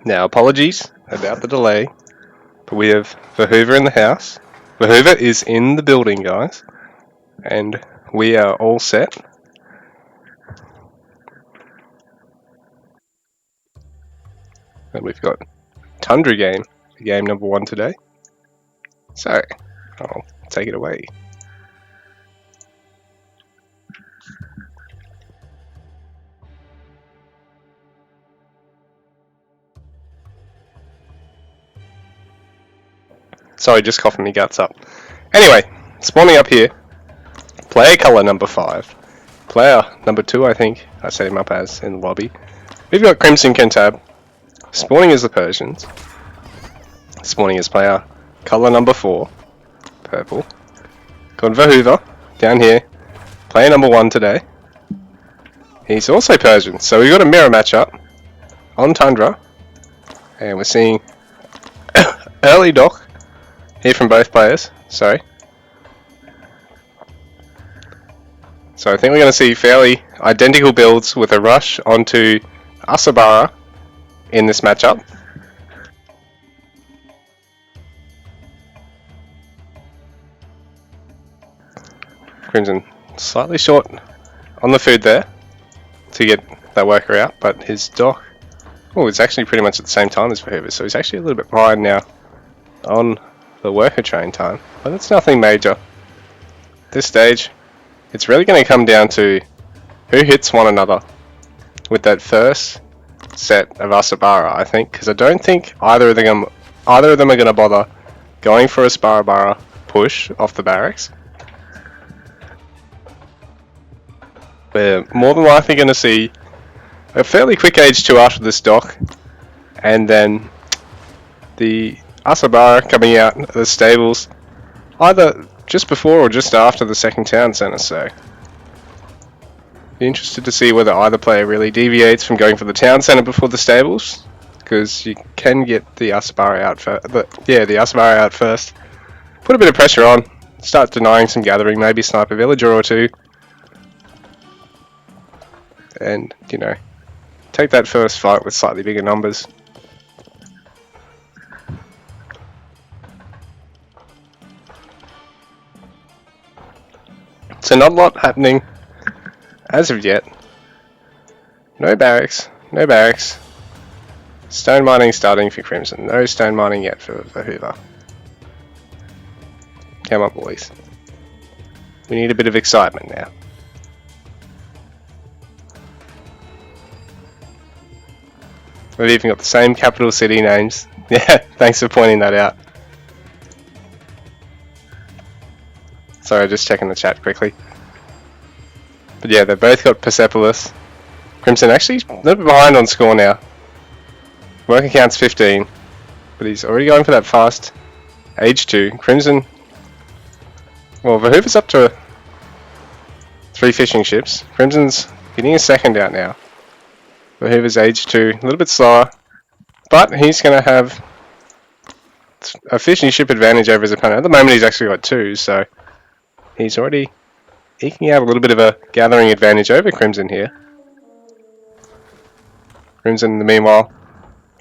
Now, apologies about the delay, but we have Verhoover in the house. Verhoover is in the building, guys, and we are all set. And we've got Tundra game, game number 1 today. So, I'll take it away. Sorry, just coughing my guts up. Anyway, spawning up here, player colour number 5. Player number 2, I think I set him up as in the lobby. We've got Crimson Kentab, spawning as the Persians. Spawning as player colour number 4, purple. Got Verhoover down here, player number 1 today. He's also Persian, so we've got a mirror matchup on Tundra, and we're seeing early dock here from both players. Sorry. So I think we're going to see fairly identical builds with a rush onto Asabara in this matchup. Crimson slightly short on the food there to get that worker out, but his dock, oh, it's actually pretty much at the same time as Verhoover, so he's actually a little bit behind now on the worker train time, but it's nothing major. This stage, it's really going to come down to who hits one another with that first set of Asabara, I think, because I don't think either of them are going to bother going for a Sparabara push off the barracks. We're more than likely going to see a fairly quick age 2 after this dock, and then the Asabara coming out of the stables either just before or just after the second town centre, so be interested to see whether either player really deviates from going for the town centre before the stables, because you can get the Asabara out first. The Asabara out first. Put a bit of pressure on, start denying some gathering, maybe snipe a villager or two, and, you know, take that first fight with slightly bigger numbers. So not a lot happening as of yet. No barracks, no barracks. Stone mining starting for Crimson. No stone mining yet for Hoover. Come on, boys. We need a bit of excitement now. We've even got the same capital city names. Yeah, thanks for pointing that out. Sorry, just checking the chat quickly. But yeah, they've both got Persepolis. Crimson actually a little bit behind on score now. Worker count's 15, but he's already going for that fast Age 2. Crimson, well, Verhoover's up to 3 fishing ships. Crimson's getting a second out now. Verhoover's Age 2, a little bit slower, but he's going to have a fishing ship advantage over his opponent. At the moment he's actually got 2, so he's already eking out a little bit of a gathering advantage over Crimson here. Crimson, in the meanwhile,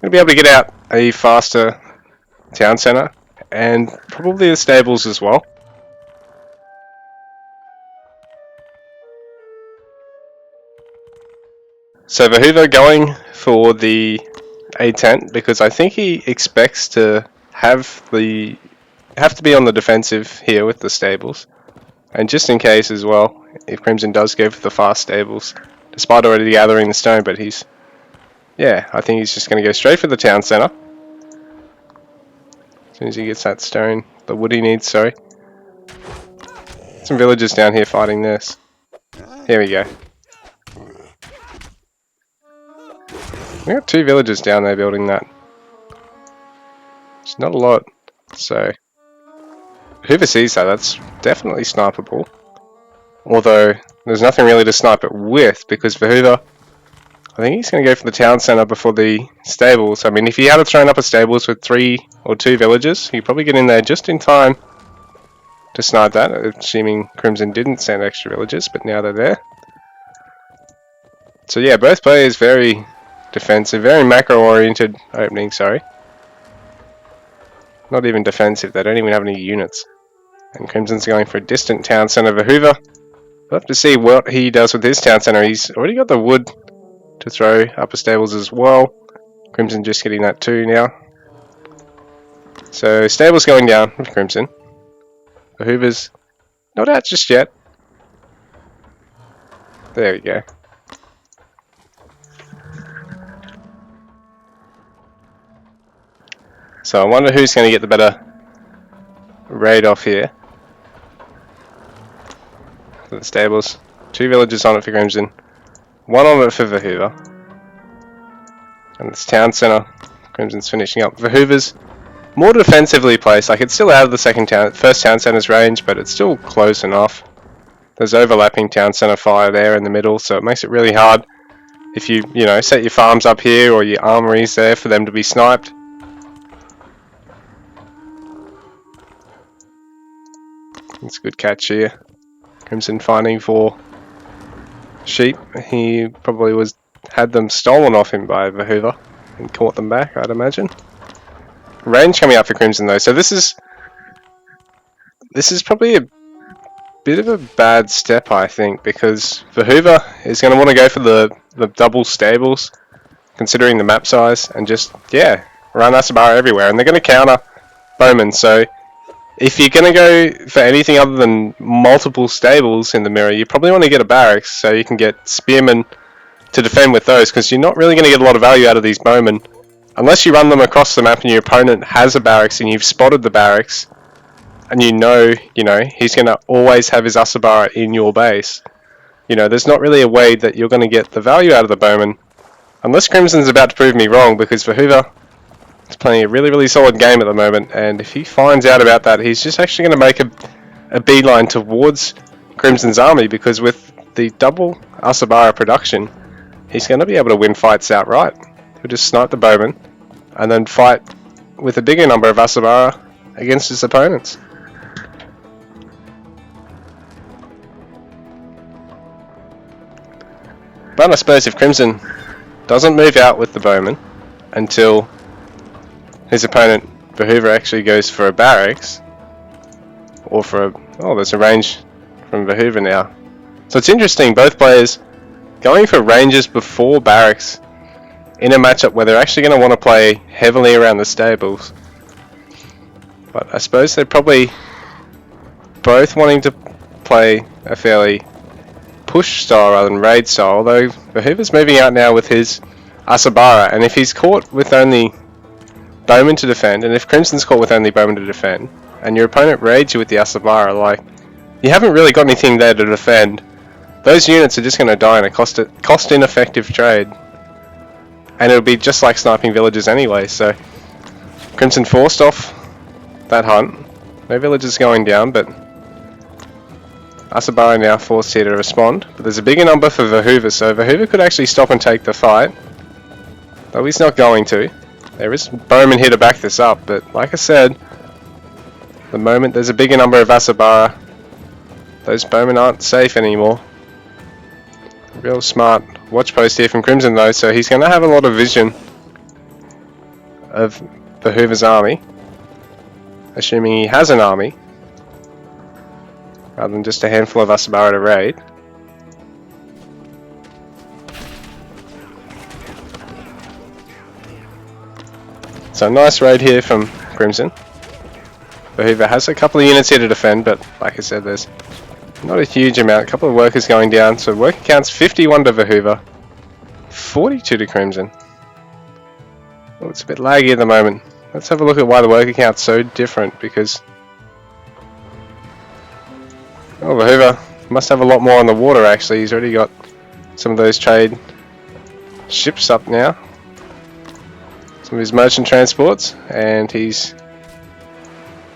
going to be able to get out a faster town centre and probably the stables as well. So Verhoover going for the A-tent because I think he expects to have to be on the defensive here with the stables, and just in case as well, if Crimson does go for the fast stables, despite already gathering the stone, but I think he's just going to go straight for the town centre. As soon as he gets that stone, the wood he needs, sorry. Some villagers down here fighting this. Here we go. We got 2 villagers down there building that. It's not a lot, so whoever sees that, that's definitely snipeable. Although there's nothing really to snipe it with, because Verhoover, I think he's going to go for the town centre before the stables. I mean, if he had thrown up a stables with 3 or 2 villagers, he'd probably get in there just in time to snipe that, assuming Crimson didn't send extra villagers, but now they're there. So yeah, both players very defensive, very macro-oriented opening, sorry. Not even defensive, they don't even have any units. And Crimson's going for a distant town centre. Verhoover, we'll have to see what he does with his town centre. He's already got the wood to throw upper stables as well. Crimson just getting that too now. So stables going down with Crimson. Verhoover's not out just yet. There we go. So I wonder who's going to get the better raid off here. For the stables. 2 villagers on it for Crimson. 1 on it for Verhoover. And it's town centre. Crimson's finishing up. Verhoover's more defensively placed. Like, it's still out of the first town centre's range, but it's still close enough. There's overlapping town centre fire there in the middle, so it makes it really hard if you set your farms up here or your armories there for them to be sniped. It's a good catch here. Crimson finding 4 sheep. He probably had them stolen off him by Verhoover and caught them back, I'd imagine. Range coming up for Crimson though, so this is probably a bit of a bad step, I think, because Verhoover is going to want to go for the double stables, considering the map size, and just run Asabara everywhere, and they're going to counter Bowman. So if you're going to go for anything other than multiple stables in the mirror, you probably want to get a barracks so you can get spearmen to defend with those, because you're not really going to get a lot of value out of these bowmen unless you run them across the map and your opponent has a barracks and you've spotted the barracks and you know he's going to always have his Asabara in your base. There's not really a way that you're going to get the value out of the bowman unless Crimson's about to prove me wrong, because Verhoover He's playing a really solid game at the moment, and if he finds out about that, he's just actually going to make a beeline towards Crimson's army, because with the double Asabara production, he's going to be able to win fights outright. He'll just snipe the bowman and then fight with a bigger number of Asabara against his opponents. But I suppose if Crimson doesn't move out with the bowman until his opponent Behover actually goes for a barracks, or for a... oh, there's a range from Behover now. So it's interesting, both players going for ranges before barracks in a matchup where they're actually going to want to play heavily around the stables. But I suppose they're probably both wanting to play a fairly push style rather than raid style, although Behover's moving out now with his Asabara, and if he's caught with only bowman to defend, and if Crimson's caught with only bowman to defend, and your opponent raids you with the Asabara, like, you haven't really got anything there to defend. Those units are just going to die in a cost ineffective trade, and it'll be just like sniping villages anyway. So Crimson forced off that hunt. No villagers going down, but Asabara now forced here to respond. But there's a bigger number for Behover, so Behover could actually stop and take the fight, though he's not going to. There is bowman here to back this up, but like I said, the moment there's a bigger number of Asabara, those bowmen aren't safe anymore. Real smart watch post here from Crimson though, so he's going to have a lot of vision of Behover's army, assuming he has an army, rather than just a handful of Asabara to raid. So nice raid here from Crimson. Behover has a couple of units here to defend, but like I said, there's not a huge amount. A couple of workers going down, so worker counts 51 to Behover, 42 to Crimson. Oh, it's a bit laggy at the moment. Let's have a look at why the worker count's so different, because oh, Behover must have a lot more on the water actually. He's already got some of those trade ships up now, some of his merchant transports, and he's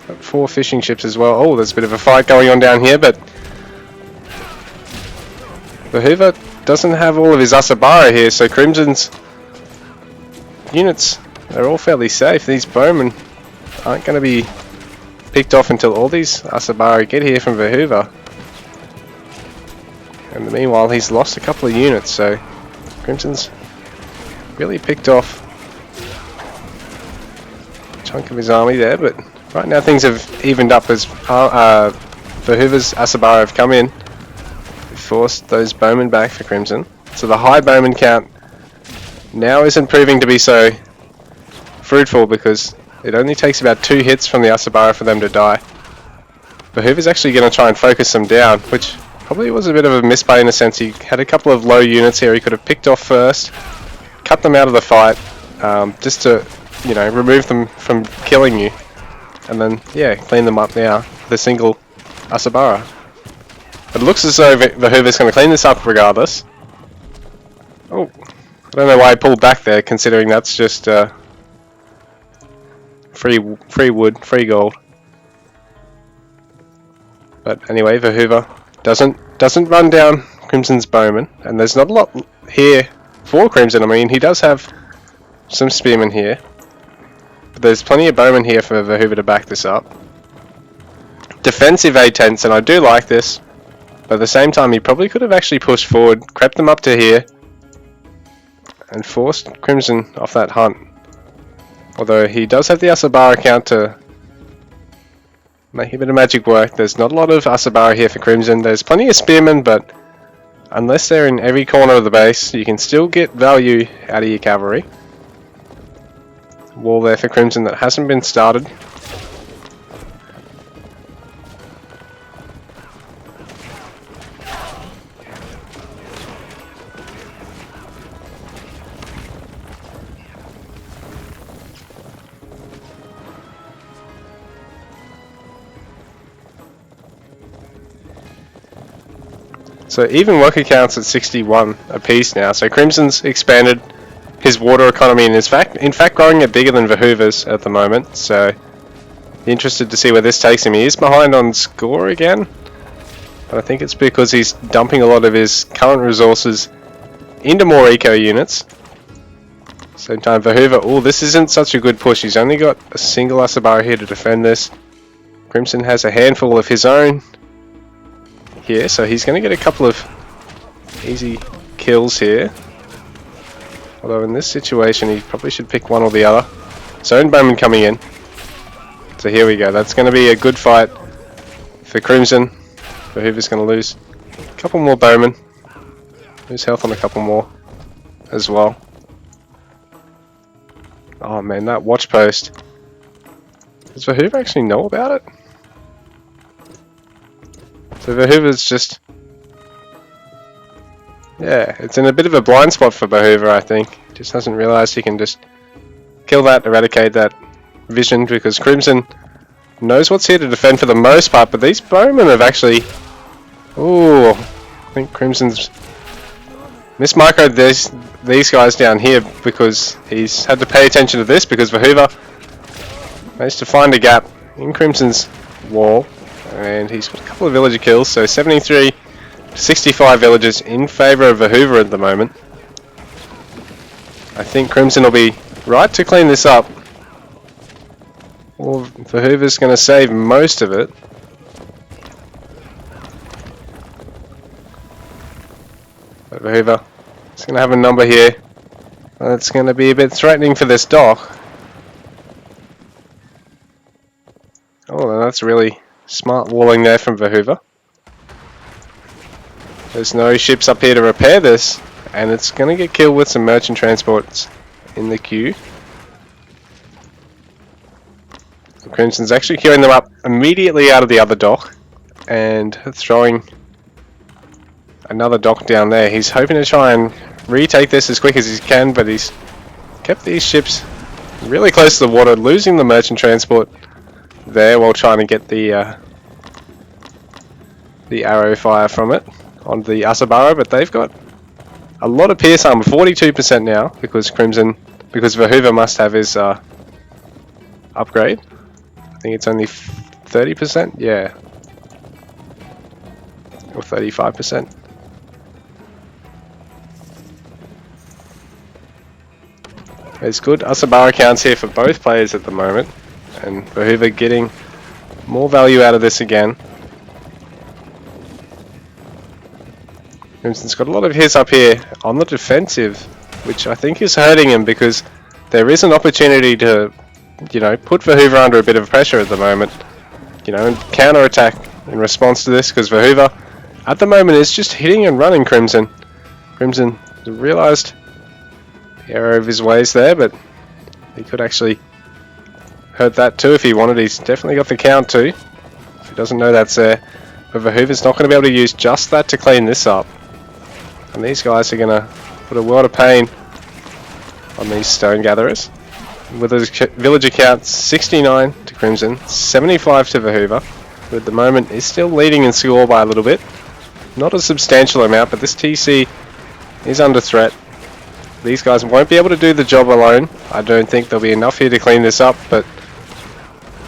got 4 fishing ships as well. Oh, there's a bit of a fight going on down here, but Behover doesn't have all of his Asabara here, so Crimson's units are all fairly safe. These bowmen aren't going to be picked off until all these Asabara get here from Behover. And meanwhile, he's lost a couple of units, so Crimson's really picked off a chunk of his army there, but right now things have evened up as Behover's Asabara have come in. Forced those bowmen back for Crimson. So the high bowman count now isn't proving to be so fruitful, because it only takes about 2 hits from the Asabara for them to die. Behover's actually going to try and focus them down, which probably was a bit of a misplay in a sense. He had a couple of low units here he could have picked off first, cut them out of the fight, just to, you know, remove them from killing you, and then, yeah, clean them up now with a single Asabara. But it looks as though Behover's going to clean this up regardless. Oh, I don't know why I pulled back there, considering that's just free wood, free gold. But anyway, Behover doesn't run down Crimson's bowman, and there's not a lot here for Crimson. I mean, he does have some spearmen here, but there's plenty of bowmen here for Behover to back this up. Defensive A-tents, and I do like this. But at the same time, he probably could have actually pushed forward, crept them up to here, and forced Crimson off that hunt. Although he does have the Asabara count to make a bit of magic work. There's not a lot of Asabara here for Crimson. There's plenty of spearmen, but unless they're in every corner of the base, you can still get value out of your cavalry. Wall there for Crimson that hasn't been started. So even worker counts at 61 apiece now. So Crimson's expanded his water economy, and in fact growing it bigger than Verhoover's at the moment. So interested to see where this takes him. He is behind on score again, but I think it's because he's dumping a lot of his current resources into more eco units. Same time, Verhoover, oh, this isn't such a good push. He's only got a single Asabara here to defend this. Crimson has a handful of his own here, so he's going to get a couple of easy kills here. Although in this situation, he probably should pick one or the other. Zone Bowman coming in. So here we go. That's going to be a good fight for Crimson. Verhoover's going to lose a couple more Bowmen. Lose health on a couple more as well. Oh man, that watch post. Does Verhoover actually know about it? So Verhoover's just... yeah, it's in a bit of a blind spot for Verhoover, I think. Just hasn't realised he can just kill that, eradicate that vision, because Crimson knows what's here to defend for the most part, but these bowmen have actually... ooh, I think Crimson's mismicroed these guys down here because he's had to pay attention to this, because Verhoover managed to find a gap in Crimson's wall, and he's got a couple of villager kills, so 73 to 65 villagers in favour of Verhoover at the moment. I think Crimson will be right to clean this up, or Verhoover's going to save most of it. But Verhoover is going to have a number here. It's going to be a bit threatening for this dock. Oh, that's really smart walling there from Verhoover. There's no ships up here to repair this, and it's going to get killed with some merchant transports in the queue. Crimson's actually queuing them up immediately out of the other dock and throwing another dock down there. He's hoping to try and retake this as quick as he can, but he's kept these ships really close to the water, losing the merchant transport there while trying to get the arrow fire from it on the Asabara. But they've got a lot of pierce armor, 42% now, because Verhoover must have his upgrade. I think it's only 30%, yeah, or 35%. It's good Asabara counts here for both players at the moment, and Verhoover getting more value out of this again. Crimson's got a lot of his up here on the defensive, which I think is hurting him, because there is an opportunity to, you know, put Verhoover under a bit of pressure at the moment, you know, and counter-attack in response to this, because Verhoover at the moment is just hitting and running Crimson. Crimson realised the error of his ways there, but he could actually hurt that too if he wanted. He's definitely got the count too, if he doesn't know that's there. But Verhoover's not going to be able to use just that to clean this up, and these guys are going to put a world of pain on these stone gatherers. With his villager count 69 to Crimson, 75 to Verhoover, who at the moment is still leading in score by a little bit. Not a substantial amount, but this TC is under threat. These guys won't be able to do the job alone. I don't think there'll be enough here to clean this up, but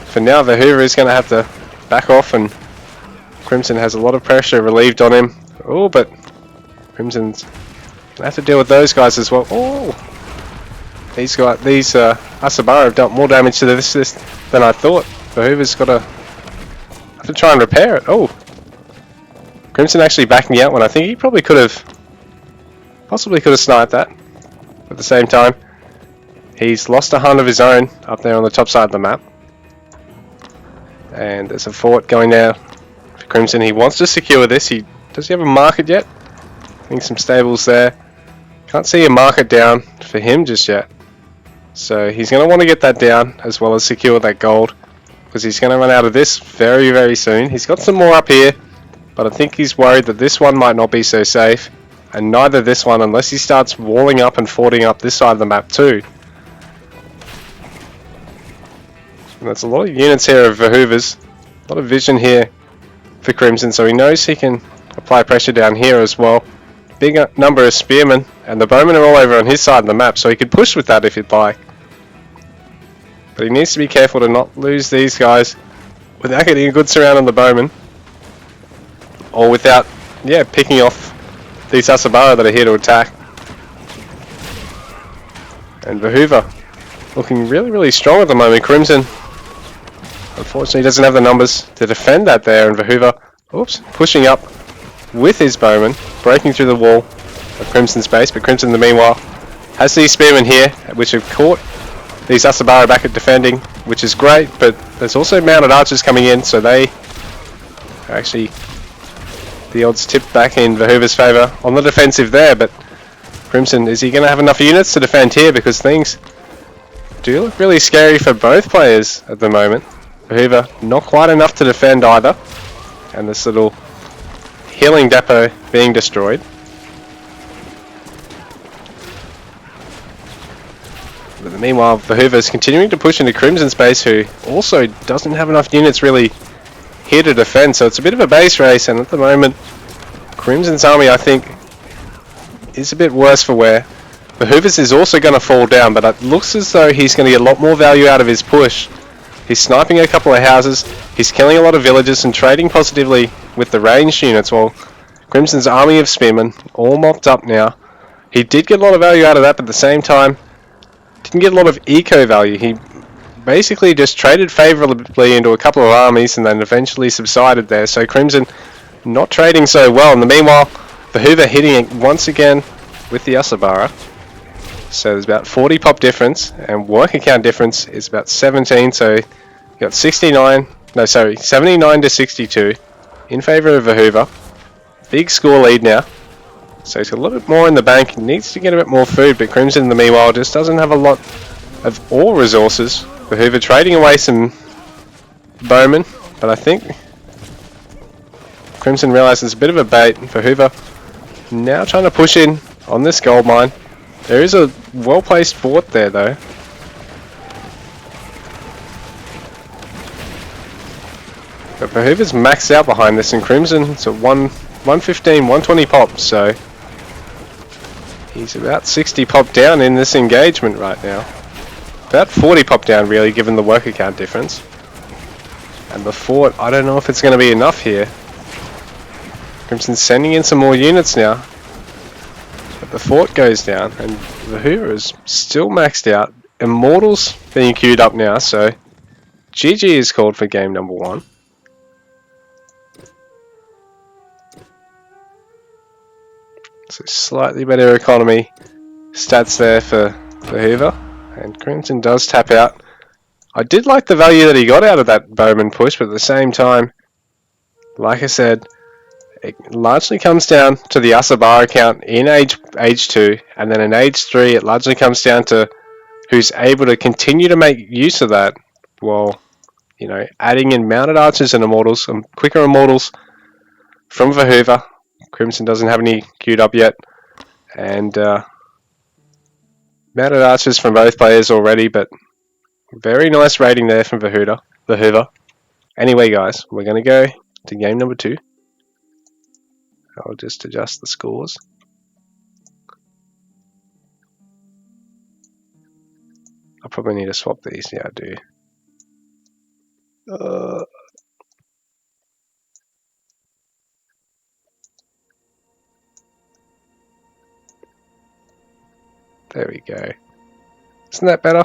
for now Verhoover is going to have to back off, and Crimson has a lot of pressure relieved on him. Oh, but Crimson's going to have to deal with those guys as well. Oh! These Asabara have done more damage to this than I thought. Verhoover's got to have to try and repair it. Oh, Crimson actually backing out when I think he probably possibly could have sniped that. At the same time, he's lost a hunt of his own up there on the top side of the map, and there's a fort going now for Crimson. He wants to secure this. Does he have a market yet? I think some stables there. Can't see a market down for him just yet. So he's going to want to get that down as well as secure that gold, because he's going to run out of this very, very soon. He's got some more up here, but I think he's worried that this one might not be so safe, and neither this one, unless he starts walling up and forting up this side of the map too. And that's a lot of units here of Verhoover's, a lot of vision here for Crimson, so he knows he can apply pressure down here as well. big number of spearmen, and the bowmen are all over on his side of the map, so he could push with that if he'd like. But he needs to be careful to not lose these guys without getting a good surround on the bowmen. Or without, yeah, picking off these Asabara that are here to attack. And Vahuva looking really, really strong at the moment. Crimson, unfortunately, doesn't have the numbers to defend that there, and Vahuva, oops, pushing up with his bowman, breaking through the wall of Crimson's base, but Crimson, in the meanwhile, has these spearmen here, which have caught these Asabara back at defending, which is great, but there's also mounted archers coming in, so they are actually, the odds tipped back in Vahuva's favour on the defensive there, but Crimson, is he going to have enough units to defend here? Because things do look really scary for both players at the moment. Vahuva, not quite enough to defend either, and this little healing depot being destroyed. But meanwhile, Vahuva is continuing to push into Crimson's base, who also doesn't have enough units really here to defend, so it's a bit of a base race, and at the moment, Crimson's army, I think, is a bit worse for wear. Vahuva's is also going to fall down, but it looks as though he's going to get a lot more value out of his push. He's sniping a couple of houses, he's killing a lot of villagers and trading positively with the ranged units, while Crimson's army of spearmen all mopped up now. He did get a lot of value out of that, but at the same time, didn't get a lot of eco value. He basically just traded favourably into a couple of armies and then eventually subsided there. So Crimson not trading so well. In the meanwhile, Vahuva hitting it once again with the Asabara. So there's about 40 pop difference, and work account difference is about 17. So you got 79 to 62 in favour of Vahuva. Big score lead now. So he's got a little bit more in the bank, needs to get a bit more food, but Crimson in the meanwhile just doesn't have a lot of ore resources. Vahuva trading away some bowmen, but I think Crimson realises it's a bit of a bait. Vahuva now trying to push in on this gold mine. There is a well-placed fort there though. But Vahuva's maxed out behind this, and Crimson's at 115, 120 pops, so he's about 60 pop down in this engagement right now. About 40 pop down really, given the work account difference. And the fort, I don't know if it's going to be enough here. Crimson's sending in some more units now. But the fort goes down, and Vahuva is still maxed out. Immortals being queued up now, so GG is called for game number 1. So slightly better economy stats there for Vahuva, and Crimson does tap out. I did like the value that he got out of that bowman push, but at the same time, like I said, it largely comes down to the Asabara count in age 2, and then in age 3 it largely comes down to who's able to continue to make use of that while, you know, adding in mounted archers and immortals, and quicker immortals from Vahuva. Crimson doesn't have any queued up yet, and mounted archers from both players already, but very nice rating there from Vahuva. Anyway guys, we're going to go to game number 2. I'll just adjust the scores. I probably need to swap these, yeah I do. There we go. Isn't that better?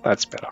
That's better.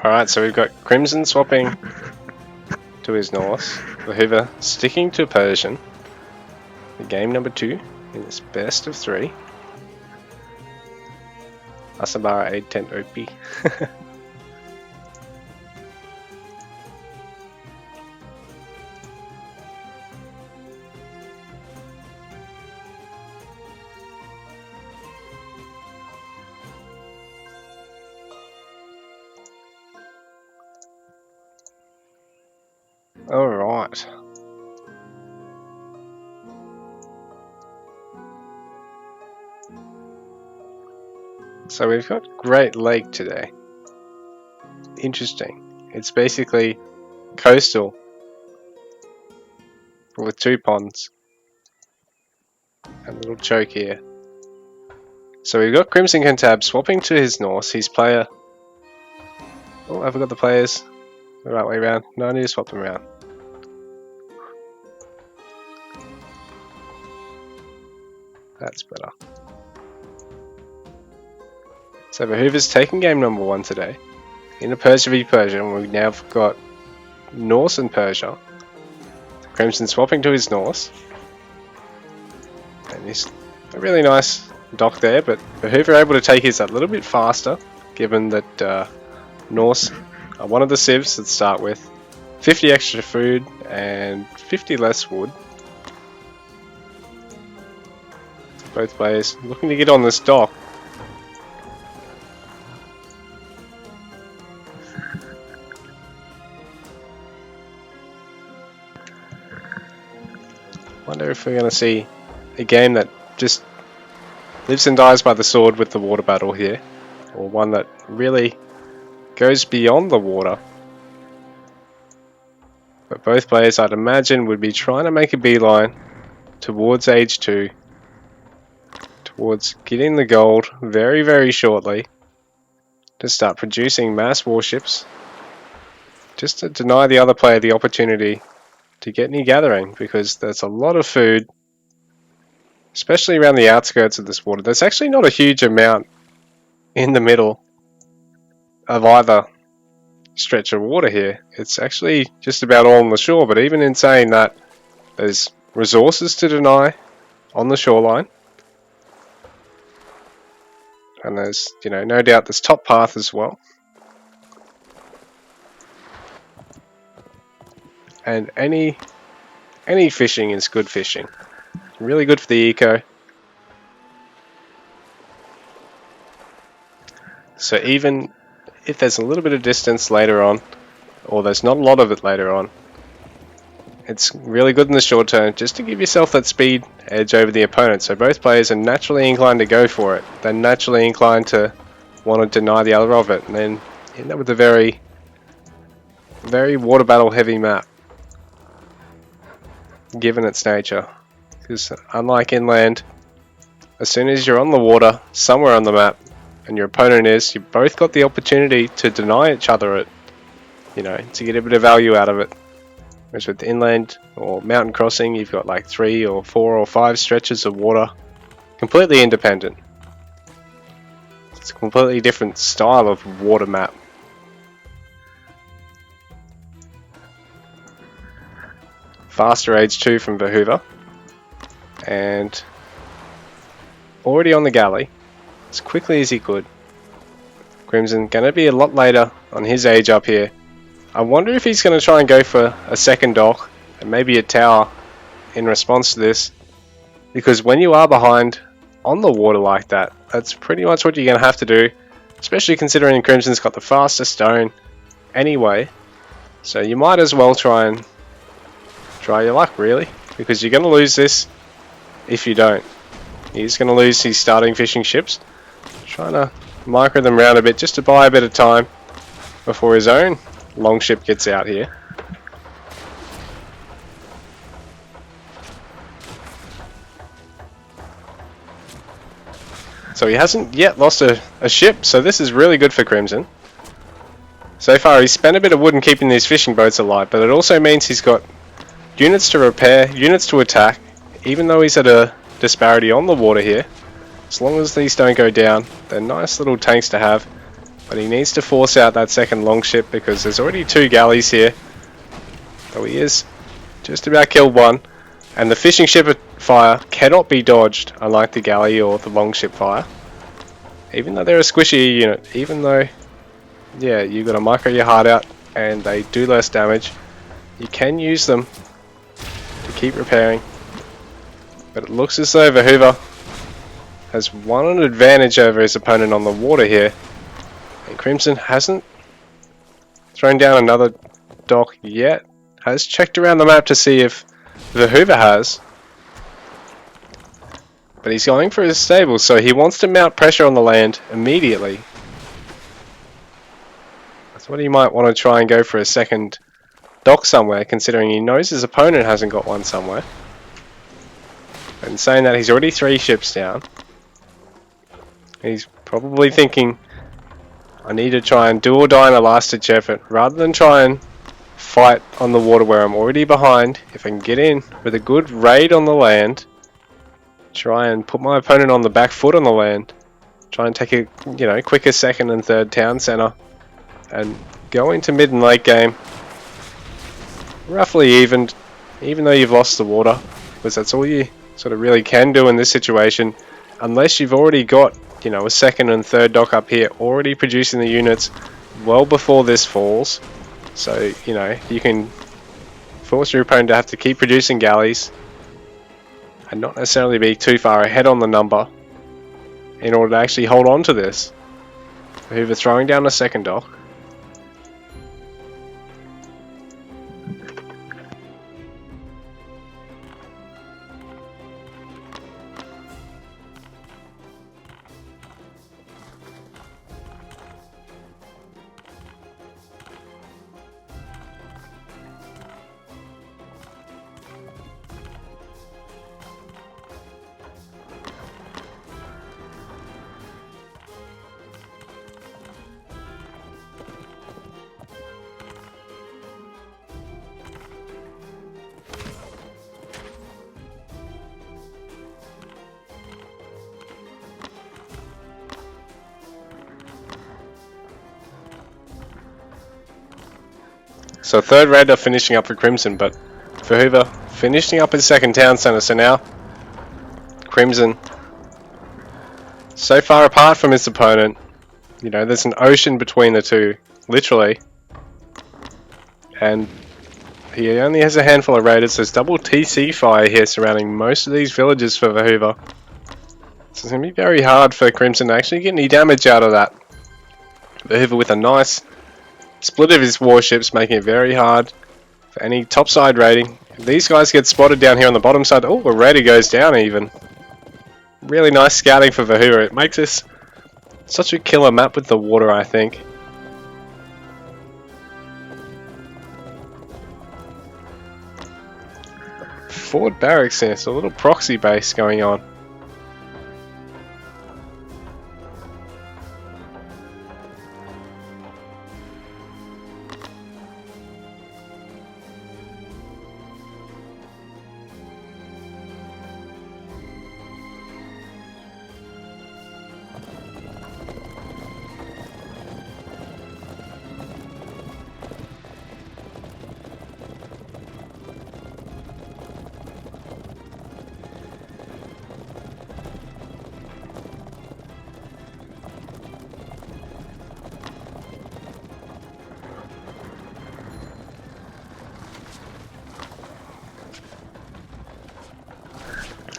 Alright, so we've got Crimson swapping to his north. The Hoover sticking to Persian. The game number 2 in this best of 3. Asabara 810 OP. Alright. So we've got Great Lake today. Interesting. It's basically coastal with 2 ponds and a little choke here. So we've got Crimson Cantab swapping to his north. His player. Oh, I forgot the players. The right way around. No, I need to swap them around. That's better. So Hoover's taking game number 1 today. In the Persia v Persia, and we've now got Norse and Persia. Crimson swapping to his Norse. And he's a really nice dock there, but Hoover able to take his a little bit faster, given that Norse are one of the civs that start with 50 extra food and 50 less wood. Both players looking to get on this dock. Wonder if we're going to see a game that just lives and dies by the sword with the water battle here, or one that really goes beyond the water. But both players, I'd imagine, would be trying to make a beeline towards Age 2, towards getting the gold very, very shortly, to start producing mass warships, just to deny the other player the opportunity to get any gathering, because there's a lot of food, especially around the outskirts of this water. There's actually not a huge amount in the middle of either stretch of water here. It's actually just about all on the shore, but even in saying that, there's resources to deny on the shoreline. And there's, no doubt this top path as well. And any fishing is good fishing. Really good for the eco. So even if there's a little bit of distance later on, or there's not a lot of it later on, it's really good in the short term just to give yourself that speed edge over the opponent. So both players are naturally inclined to go for it. They're naturally inclined to want to deny the other of it. And then end up with a very, very water battle heavy map, given its nature. Because unlike inland, as soon as you're on the water, somewhere on the map, and your opponent is, you've both got the opportunity to deny each other it, to get a bit of value out of it. Whereas with inland or mountain crossing, you've got like 3 or 4 or 5 stretches of water, completely independent. It's a completely different style of water map. Faster Age 2 from Hoover. And already on the galley, as quickly as he could. Crimson going to be a lot later on his age up here. I wonder if he's going to try and go for a second dock and maybe a tower in response to this. Because when you are behind on the water like that, that's pretty much what you're going to have to do. Especially considering Crimson's got the fastest stone anyway. So you might as well try your luck, really. Because you're going to lose this if you don't. He's going to lose his starting fishing ships. Trying to micro them around a bit just to buy a bit of time before his own longship gets out here. So he hasn't yet lost a ship, so this is really good for Crimson. So far he's spent a bit of wood in keeping these fishing boats alive, but it also means he's got units to repair, units to attack, even though he's at a disparity on the water here. As long as these don't go down, they're nice little tanks to have. But he needs to force out that second longship because there's already 2 galleys here. So he is just about killed one. And the fishing ship fire cannot be dodged, unlike the galley or the longship fire. Even though they're a squishy unit, even though, yeah, you've got to micro your heart out and they do less damage, you can use them to keep repairing. But it looks as though Vahuva has won an advantage over his opponent on the water here. And Crimson hasn't thrown down another dock yet. Has checked around the map to see if Vahuva has. But he's going for his stable, so he wants to mount pressure on the land immediately. That's what he might want to try and go for a second dock somewhere, considering he knows his opponent hasn't got one somewhere. And saying that, he's already 3 ships down. He's probably thinking, I need to try and do or die in a last-ditch effort, rather than try and fight on the water where I'm already behind. If I can get in with a good raid on the land, try and put my opponent on the back foot on the land, try and take a quicker second and third town center, and go into mid and late game roughly even though you've lost the water, because that's all you sort of really can do in this situation, unless you've already got a second and third dock up here already producing the units well before this falls. So you can force your opponent to have to keep producing galleys and not necessarily be too far ahead on the number in order to actually hold on to this. Hoover throwing down a second dock. So third raider finishing up for Crimson, but for Hoover finishing up his second town center. So now Crimson so far apart from his opponent. There's an ocean between the two, literally. And he only has a handful of raiders. There's double TC fire here surrounding most of these villages for Vahuva. So it's going to be very hard for Crimson to actually get any damage out of that. Vahuva with a nice split of his warships, making it very hard for any topside raiding. These guys get spotted down here on the bottom side. Oh, a raider goes down even. Really nice scouting for Vahuva. It makes this such a killer map with the water, I think. Fort Barracks here, so a little proxy base going on.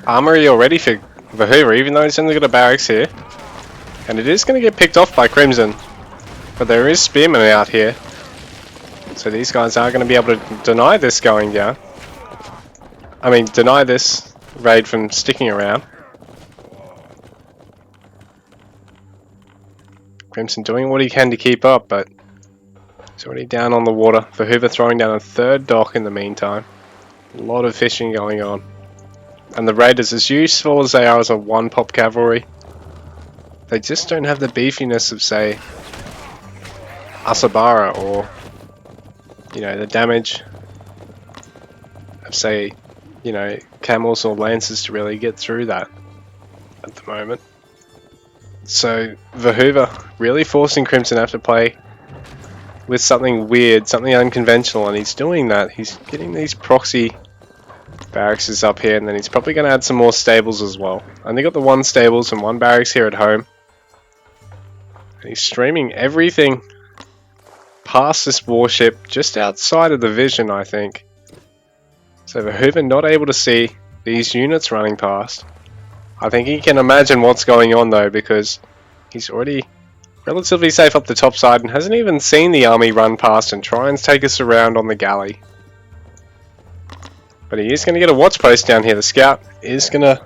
Armory already for Vahuva, even though he's only got a barracks here. And it is going to get picked off by Crimson. But there is spearmen out here. So these guys are going to be able to deny this going down. I mean, deny this raid from sticking around. Crimson doing what he can to keep up, but he's already down on the water. Vahuva throwing down a third dock in the meantime. A lot of fishing going on. And the raiders, as useful as they are as a one-pop cavalry, they just don't have the beefiness of, say, Asabara, or, the damage of, say, camels or lances to really get through that at the moment. So Vahuva really forcing Crimson to have to play with something weird, something unconventional, and he's doing that. He's getting these proxy barracks up here, and then he's probably going to add some more stables as well. Only got the one stables and one barracks here at home. And he's streaming everything past this warship, just outside of the vision, I think. So Vahuva not able to see these units running past. I think he can imagine what's going on though, because he's already relatively safe up the top side and hasn't even seen the army run past and try and take us around on the galley. But he is going to get a watch post down here. The scout is going to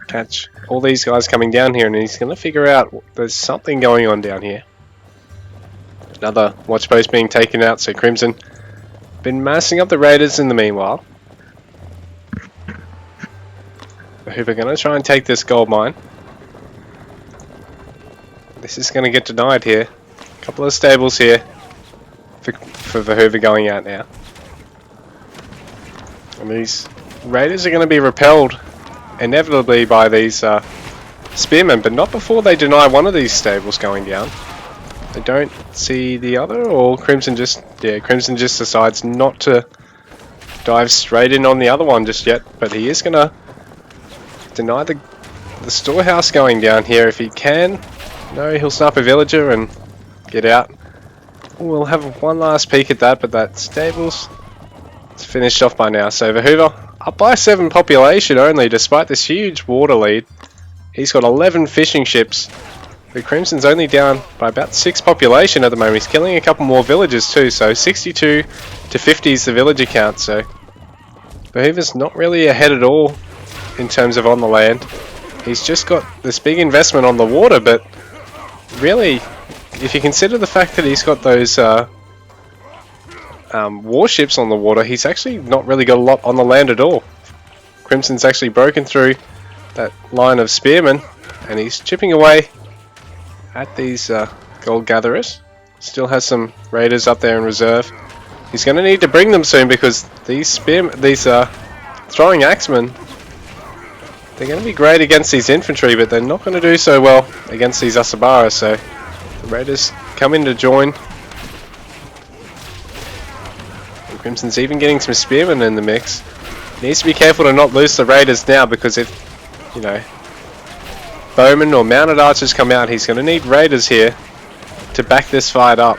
catch all these guys coming down here, and he's going to figure out there's something going on down here. Another watch post being taken out, so Crimson been massing up the raiders in the meanwhile. Who are going to try and take this gold mine. This is going to get denied here. A couple of stables here for Vahuva going out now. And these raiders are going to be repelled inevitably by these spearmen, but not before they deny one of these stables going down. They don't see the other, or Crimson just decides not to dive straight in on the other one just yet, but he is going to deny the storehouse going down here if he can. No, he'll snipe a villager and get out. We'll have one last peek at that, but that stables is finished off by now. So Vahuva up by 7 population only, despite this huge water lead. He's got 11 fishing ships. The Crimson's only down by about 6 population at the moment. He's killing a couple more villagers too, so 62 to 50 is the villager count. So Vahuva's not really ahead at all in terms of on the land. He's just got this big investment on the water, but really, if you consider the fact that he's got those warships on the water, he's actually not really got a lot on the land at all. Crimson's actually broken through that line of spearmen, and he's chipping away at these gold gatherers. Still has some raiders up there in reserve. He's going to need to bring them soon, because these throwing axemen, they're going to be great against these infantry, but they're not going to do so well against these Asabara, so the raiders come in to join. And Crimson's even getting some spearmen in the mix. Needs to be careful to not lose the raiders now, because if, you know, bowmen or mounted archers come out, he's going to need raiders here to back this fight up.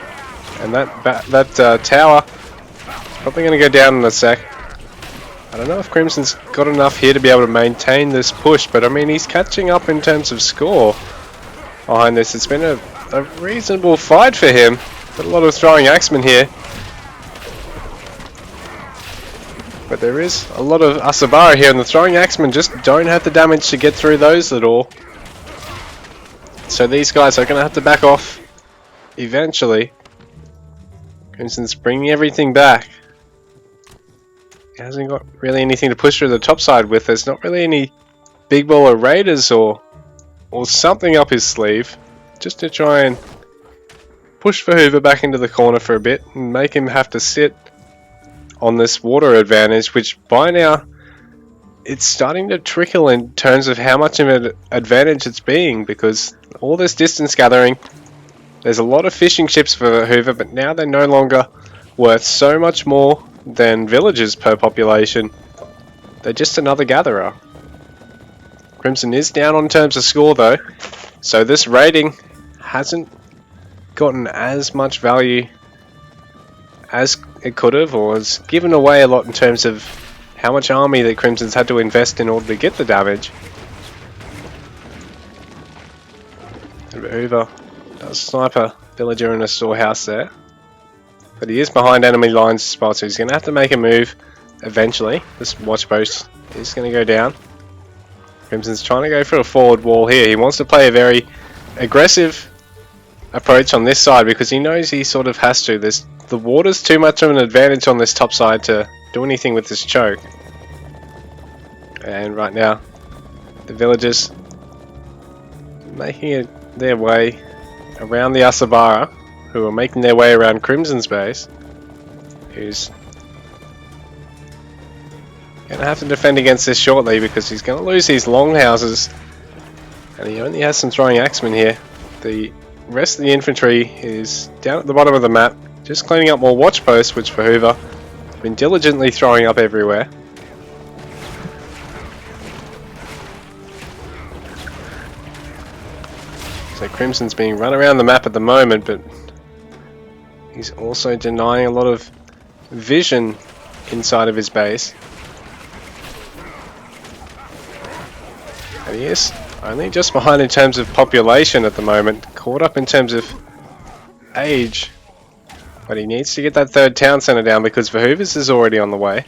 And that tower is probably going to go down in a sec. I don't know if Crimson's got enough here to be able to maintain this push, but I mean, he's catching up in terms of score behind this. It's been a reasonable fight for him. Got a lot of throwing axemen here, but there is a lot of Asabara here, and the throwing axemen just don't have the damage to get through those at all. So these guys are going to have to back off eventually. Crimson's bringing everything back. He hasn't got really anything to push through the top side with. There's not really any big baller raiders or something up his sleeve, just to try and push Vahuva back into the corner for a bit and make him have to sit on this water advantage, which by now it's starting to trickle in terms of how much of an advantage it's being, because all this distance gathering, there's a lot of fishing ships for Vahuva, but now they're no longer worth so much more than villagers per population. They're just another gatherer. Crimson is down on terms of score though, so this raiding hasn't gotten as much value as it could have, or has given away a lot in terms of how much army that Crimson's had to invest in order to get the damage. Vahuva does snipe a villager in a storehouse there, but he is behind enemy lines as well, so he's going to have to make a move eventually. This watch post is going to go down. Crimson's trying to go for a forward wall here. He wants to play a very aggressive approach on this side, because he knows he sort of has to. The water's too much of an advantage on this top side to do anything with this choke. And right now, the villagers making their way around the Asabara, who are making their way around Crimson's base, who's going to have to defend against this shortly, because he's going to lose these longhouses And he only has some throwing axemen here. The rest of the infantry is down at the bottom of the map, just cleaning up more watch posts, which for Hoover has been diligently throwing up everywhere. So Crimson's being run around the map at the moment, but he's also denying a lot of vision inside of his base. And he is only just behind in terms of population at the moment, caught up in terms of age. But he needs to get that third town centre down because Verhoeven's is already on the way.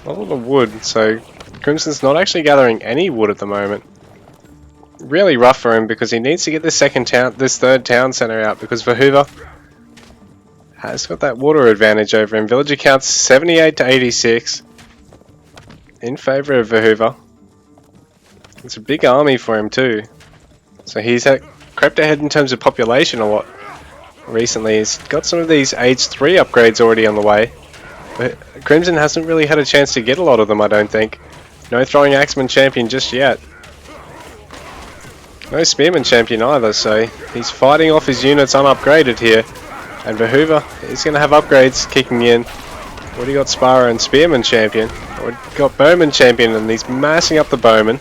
A lot of wood, so Crimson's not actually gathering any wood at the moment. Really rough for him because he needs to get this third town centre out because Verhoeven has got that water advantage over him. Villager counts 78 to 86 in favour of Verhoeven. It's a big army for him too. So he's crept ahead in terms of population a lot recently. He's got some of these age 3 upgrades already on the way. But Crimson hasn't really had a chance to get a lot of them, I don't think. No throwing axeman champion just yet. No spearman champion either, so he's fighting off his units unupgraded here. And Verhoeven is going to have upgrades kicking in. Already got Sparrow and Spearman champion. Already got Bowman champion, and he's massing up the Bowman.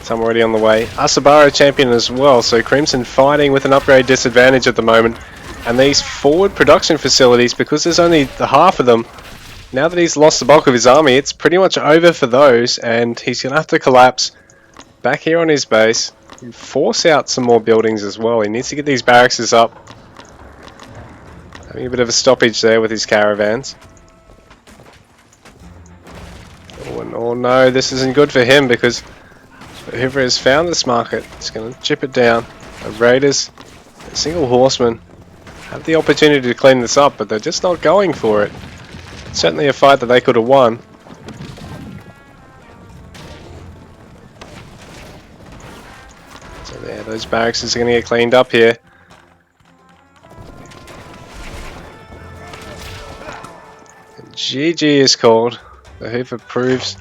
Some already on the way. Asabara champion as well, so Crimson fighting with an upgrade disadvantage at the moment. And these forward production facilities, because there's only the half of them, now that he's lost the bulk of his army, it's pretty much over for those, and he's going to have to collapse back here on his base. Force out some more buildings as well. He needs to get these barracks up. Having a bit of a stoppage there with his caravans. Oh, and oh no, this isn't good for him because whoever has found this market is going to chip it down. The Raiders, a single horseman, have the opportunity to clean this up, but they're just not going for it. It's certainly a fight that they could have won. So there, those barracks are going to get cleaned up here. And GG is called. The Hoover proves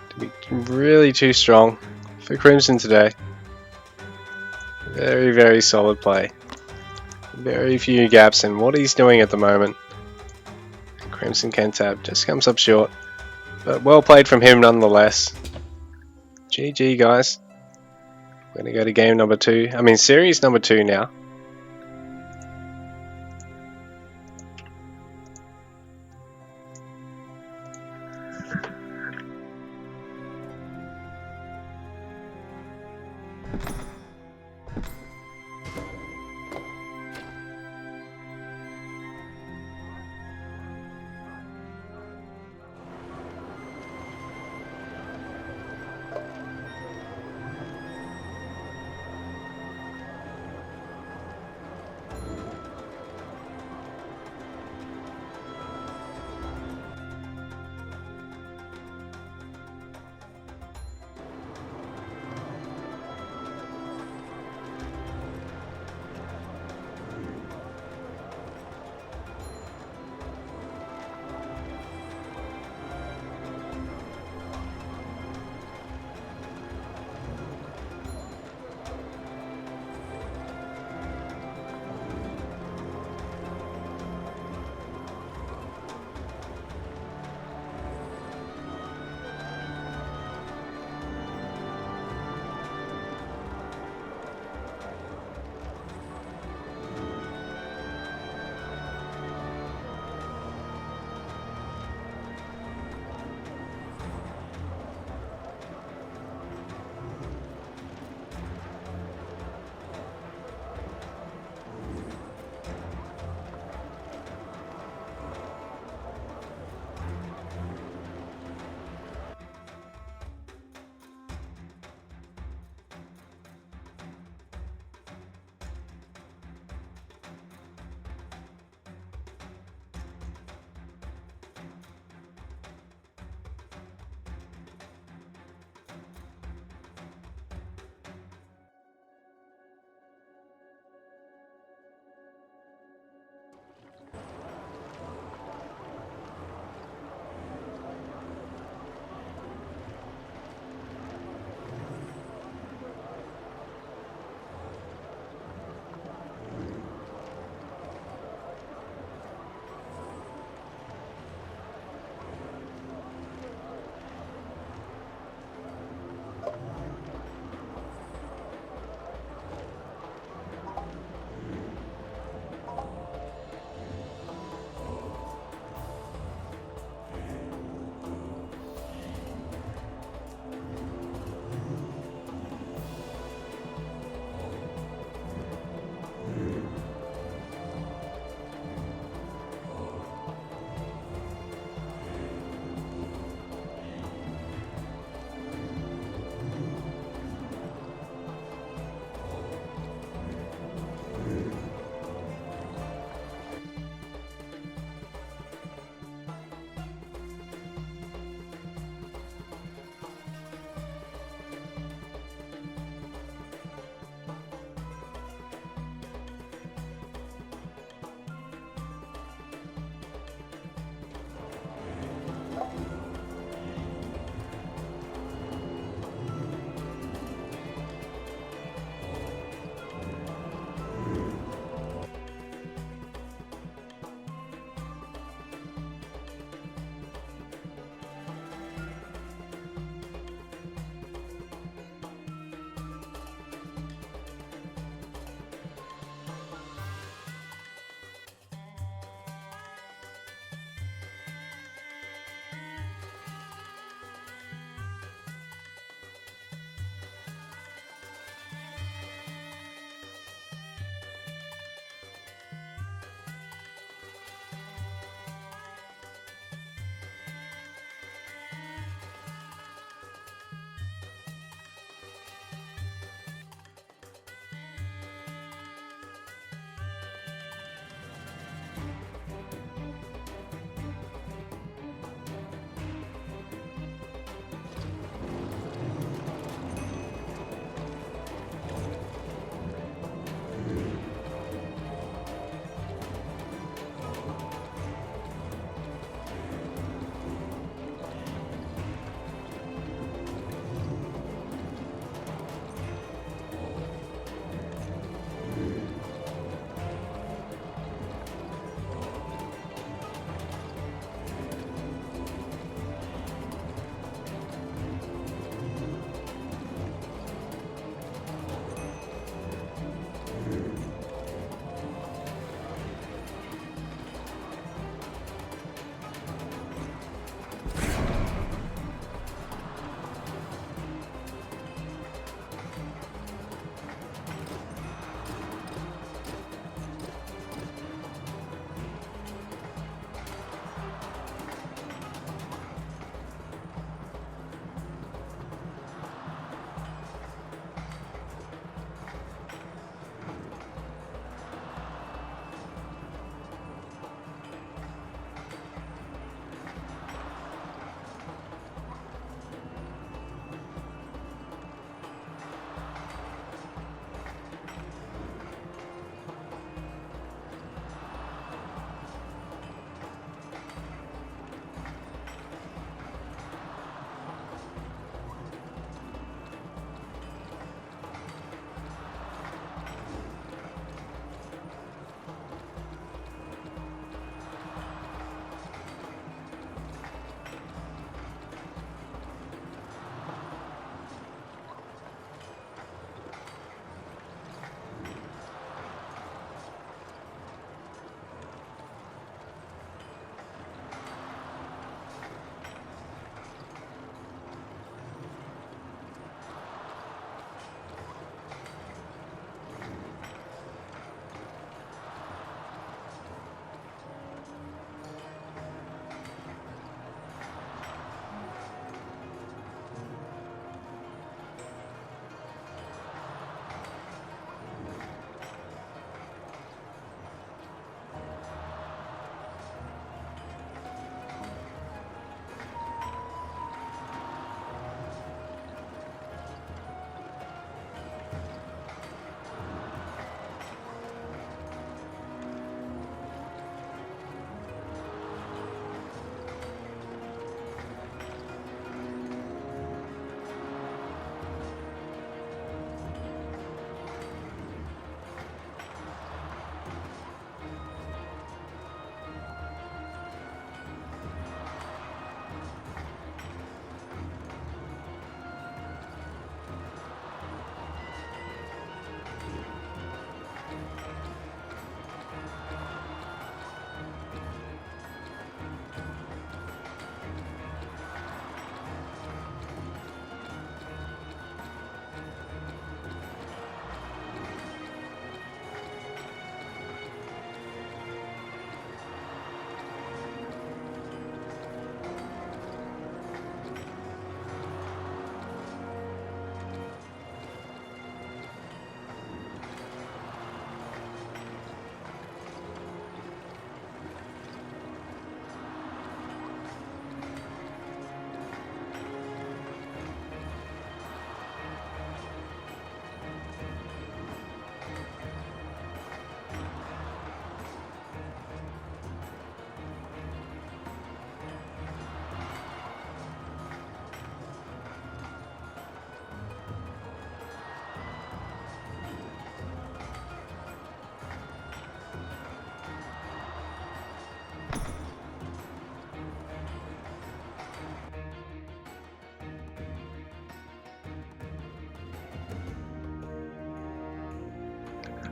to be really too strong for Crimson today. Very, very solid play. Very few gaps in what he's doing at the moment. Crimson Kentab just comes up short. But well played from him nonetheless. GG guys. We're going to go to game number 2. I mean series number 2 now.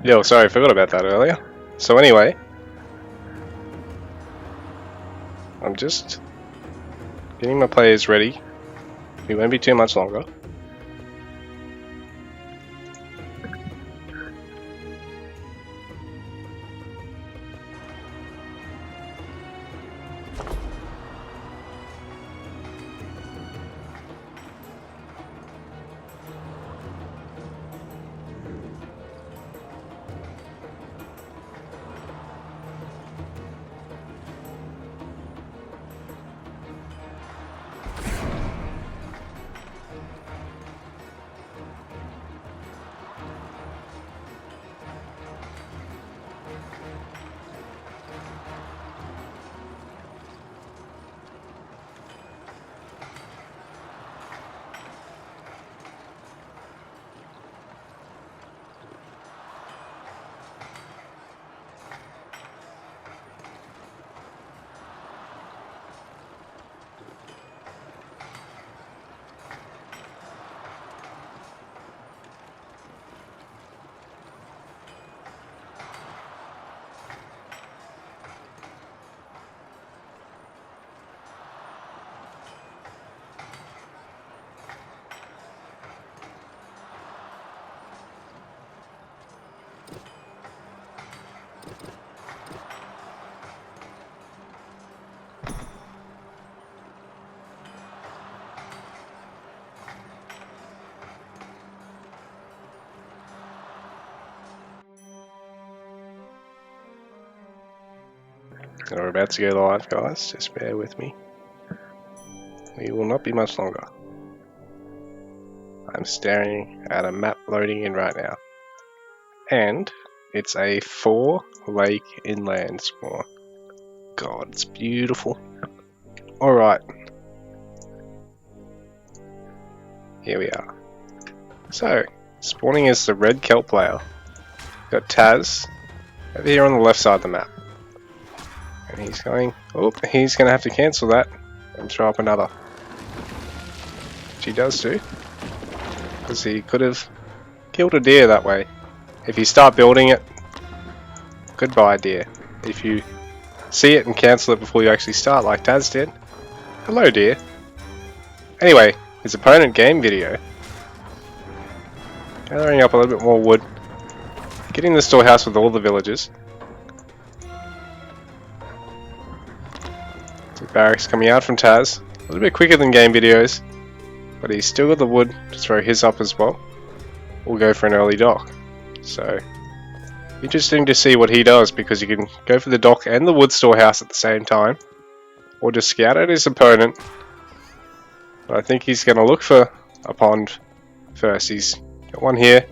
Yo, sorry, I forgot about that earlier. So anyway, I'm just getting my players ready. It won't be too much longer. We're about to go live, guys. Just bear with me. We will not be much longer. I'm staring at a map loading in right now. And it's a 4-lake inland spawn. God, it's beautiful. Alright. Here we are. So, spawning is the red kelp player. Got Taz over here on the left side of the map. And he's going... Oh, he's going to have to cancel that and throw up another. Which he does too. Because he could have killed a deer that way. If you start building it, goodbye deer. If you see it and cancel it before you actually start like Taz did, hello dear. Anyway, his opponent game video. Gathering up a little bit more wood. Getting the storehouse with all the villagers. So barracks coming out from Taz. A little bit quicker than game videos. But he's still got the wood to throw his up as well. We'll go for an early dock. So, interesting to see what he does, because you can go for the dock and the wood storehouse at the same time. Or just scout at his opponent. But I think he's going to look for a pond first. He's got one here.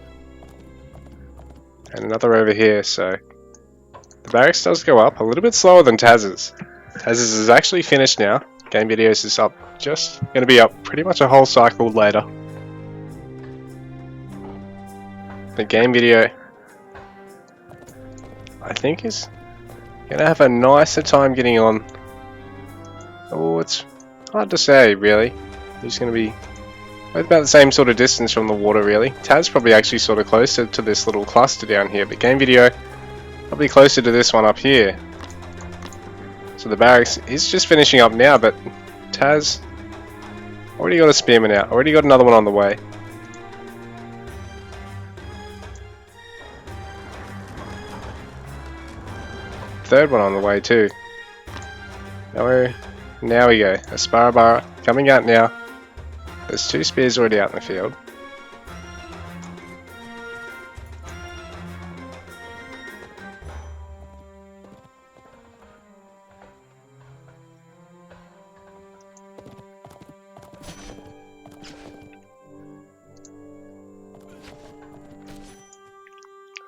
And another over here, so... The barracks does go up a little bit slower than Taz's. Taz's is actually finished now. Game videos is up. Just going to be up pretty much a whole cycle later. The game video, I think, is going to have a nicer time getting on. Oh, it's hard to say, really. He's going to be both about the same sort of distance from the water, really. Taz probably actually sort of closer to this little cluster down here, but game video probably closer to this one up here. So the barracks is just finishing up now, but Taz already got a spearman out, already got another one on the way. Third one on the way too. Now we go. Asparabara coming out now. There's 2 spears already out in the field.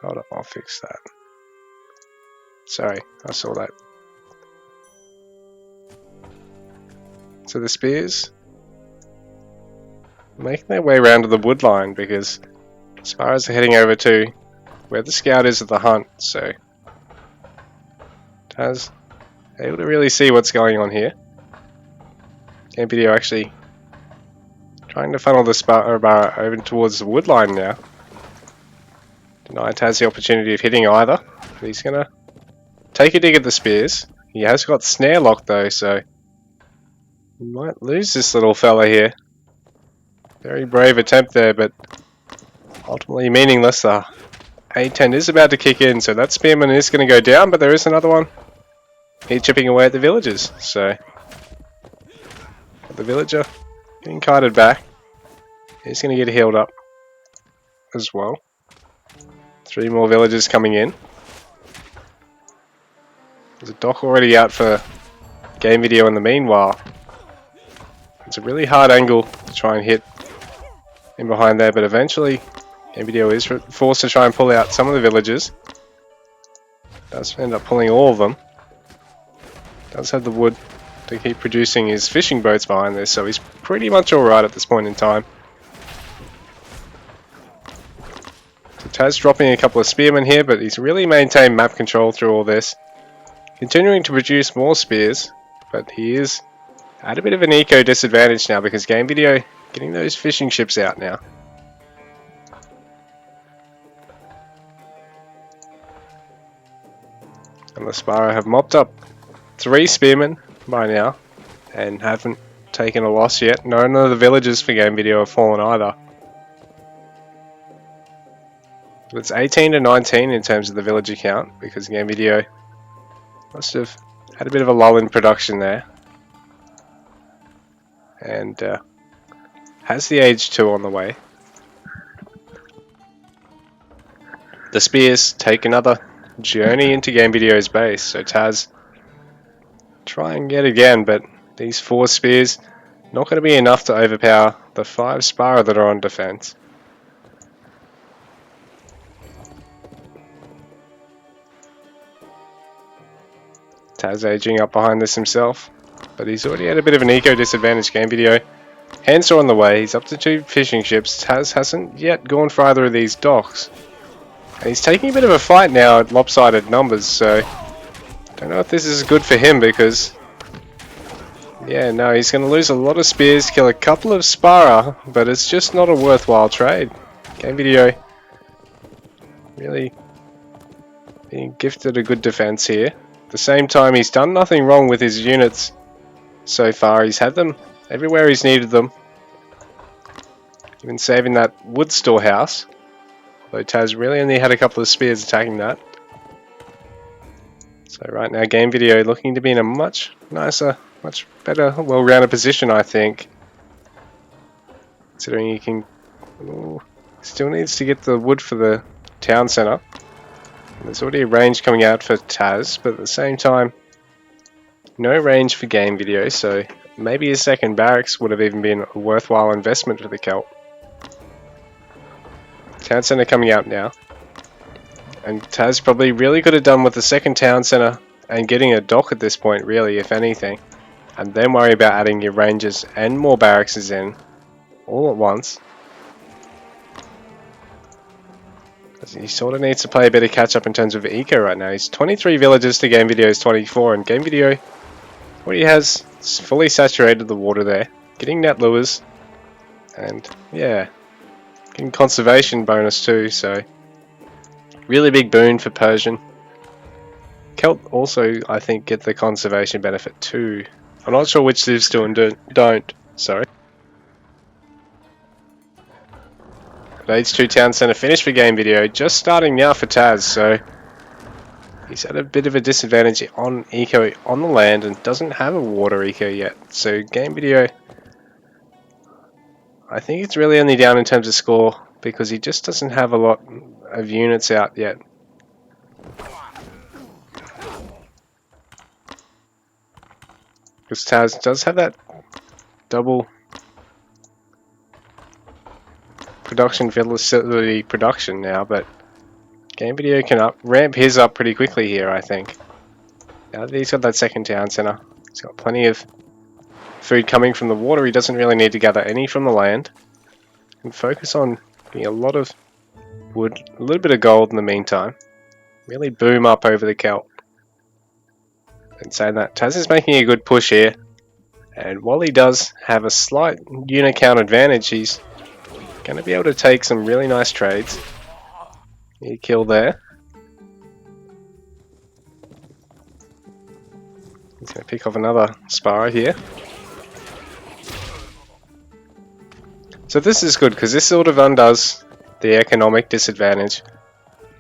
Hold up, I'll fix that. Sorry, I saw that. So the spears making their way around to the wood line, because as far as they're heading over to where the scout is at the hunt, so Taz able to really see what's going on here. Game video actually trying to funnel the Sparrow over towards the wood line now. Knight has the opportunity of hitting either. He's gonna take a dig at the spears. He has got snare lock though, so he might lose this little fella here. Very brave attempt there, but ultimately meaningless. The A10 is about to kick in, so that spearman is going to go down, but there is another one. He's chipping away at the villagers, so the villager getting kited back. He's going to get healed up as well. 3 more villagers coming in. There's a dock already out for game video in the meanwhile. It's a really hard angle to try and hit in behind there, but eventually game video is forced to try and pull out some of the villagers. Does end up pulling all of them. Does have the wood to keep producing his fishing boats behind this, so he's pretty much alright at this point in time. So Taz dropping a couple of spearmen here, but he's really maintained map control through all this. Continuing to produce more spears, but he is at a bit of an eco disadvantage now because game video getting those fishing ships out now. And the Sparrow have mopped up 3 spearmen by now and haven't taken a loss yet. None of the villagers for game video have fallen either. But it's 18 to 19 in terms of the villager count because game video must have had a bit of a lull in production there. And has the age 2 on the way. The spears take another journey into game video's base, so Taz trying yet again, but these 4 spears not going to be enough to overpower the 5 Sparrow that are on defense. Taz aging up behind this himself, but he's already had a bit of an eco disadvantage game video. Hands are on the way, he's up to 2 fishing ships. Taz hasn't yet gone for either of these docks. And he's taking a bit of a fight now at lopsided numbers, so don't know if this is good for him because yeah, no, he's going to lose a lot of spears, kill a couple of Sparrow, but it's just not a worthwhile trade. Game video really being gifted a good defense here. At the same time, he's done nothing wrong with his units so far. He's had them everywhere he's needed them. Even saving that wood storehouse. Though Taz really only had a couple of spears attacking that. So right now, game video looking to be in a much nicer, much better, well-rounded position, I think. Considering he can... Ooh, still needs to get the wood for the town centre. There's already a range coming out for Taz, but at the same time, no range for game video, so maybe a second barracks would have even been a worthwhile investment for the Celt. Town centre coming out now. And Taz probably really could have done with the second town centre and getting a dock at this point, really, if anything. And then worry about adding your rangers and more barracks in all at once. He sort of needs to play a bit of catch up in terms of eco right now. He's 23 villagers to game video's 24, and game video, what he has is fully saturated the water there. Getting net lures, and yeah, getting conservation bonus too, so really big boon for Persian. Celt also, I think, get the conservation benefit too. I'm not sure which civs do and don't. Sorry. Age 2 town centre finish for game video, just starting now for Taz, so he's at a bit of a disadvantage on eco on the land and doesn't have a water eco yet. So game video, I think it's really only down in terms of score because he just doesn't have a lot of units out yet. Because Taz does have that double production facility production now, but game video can ramp his up pretty quickly here, I think. Now that he's got that second town centre, he's got plenty of food coming from the water. He doesn't really need to gather any from the land, and focus on getting a lot of wood, a little bit of gold in the meantime. Really boom up over the Celt. And saying that, Taz is making a good push here, and while he does have a slight unit count advantage, he's going to be able to take some really nice trades. He killed there. He's going to pick off another Sparrow here. So this is good because this sort of undoes the economic disadvantage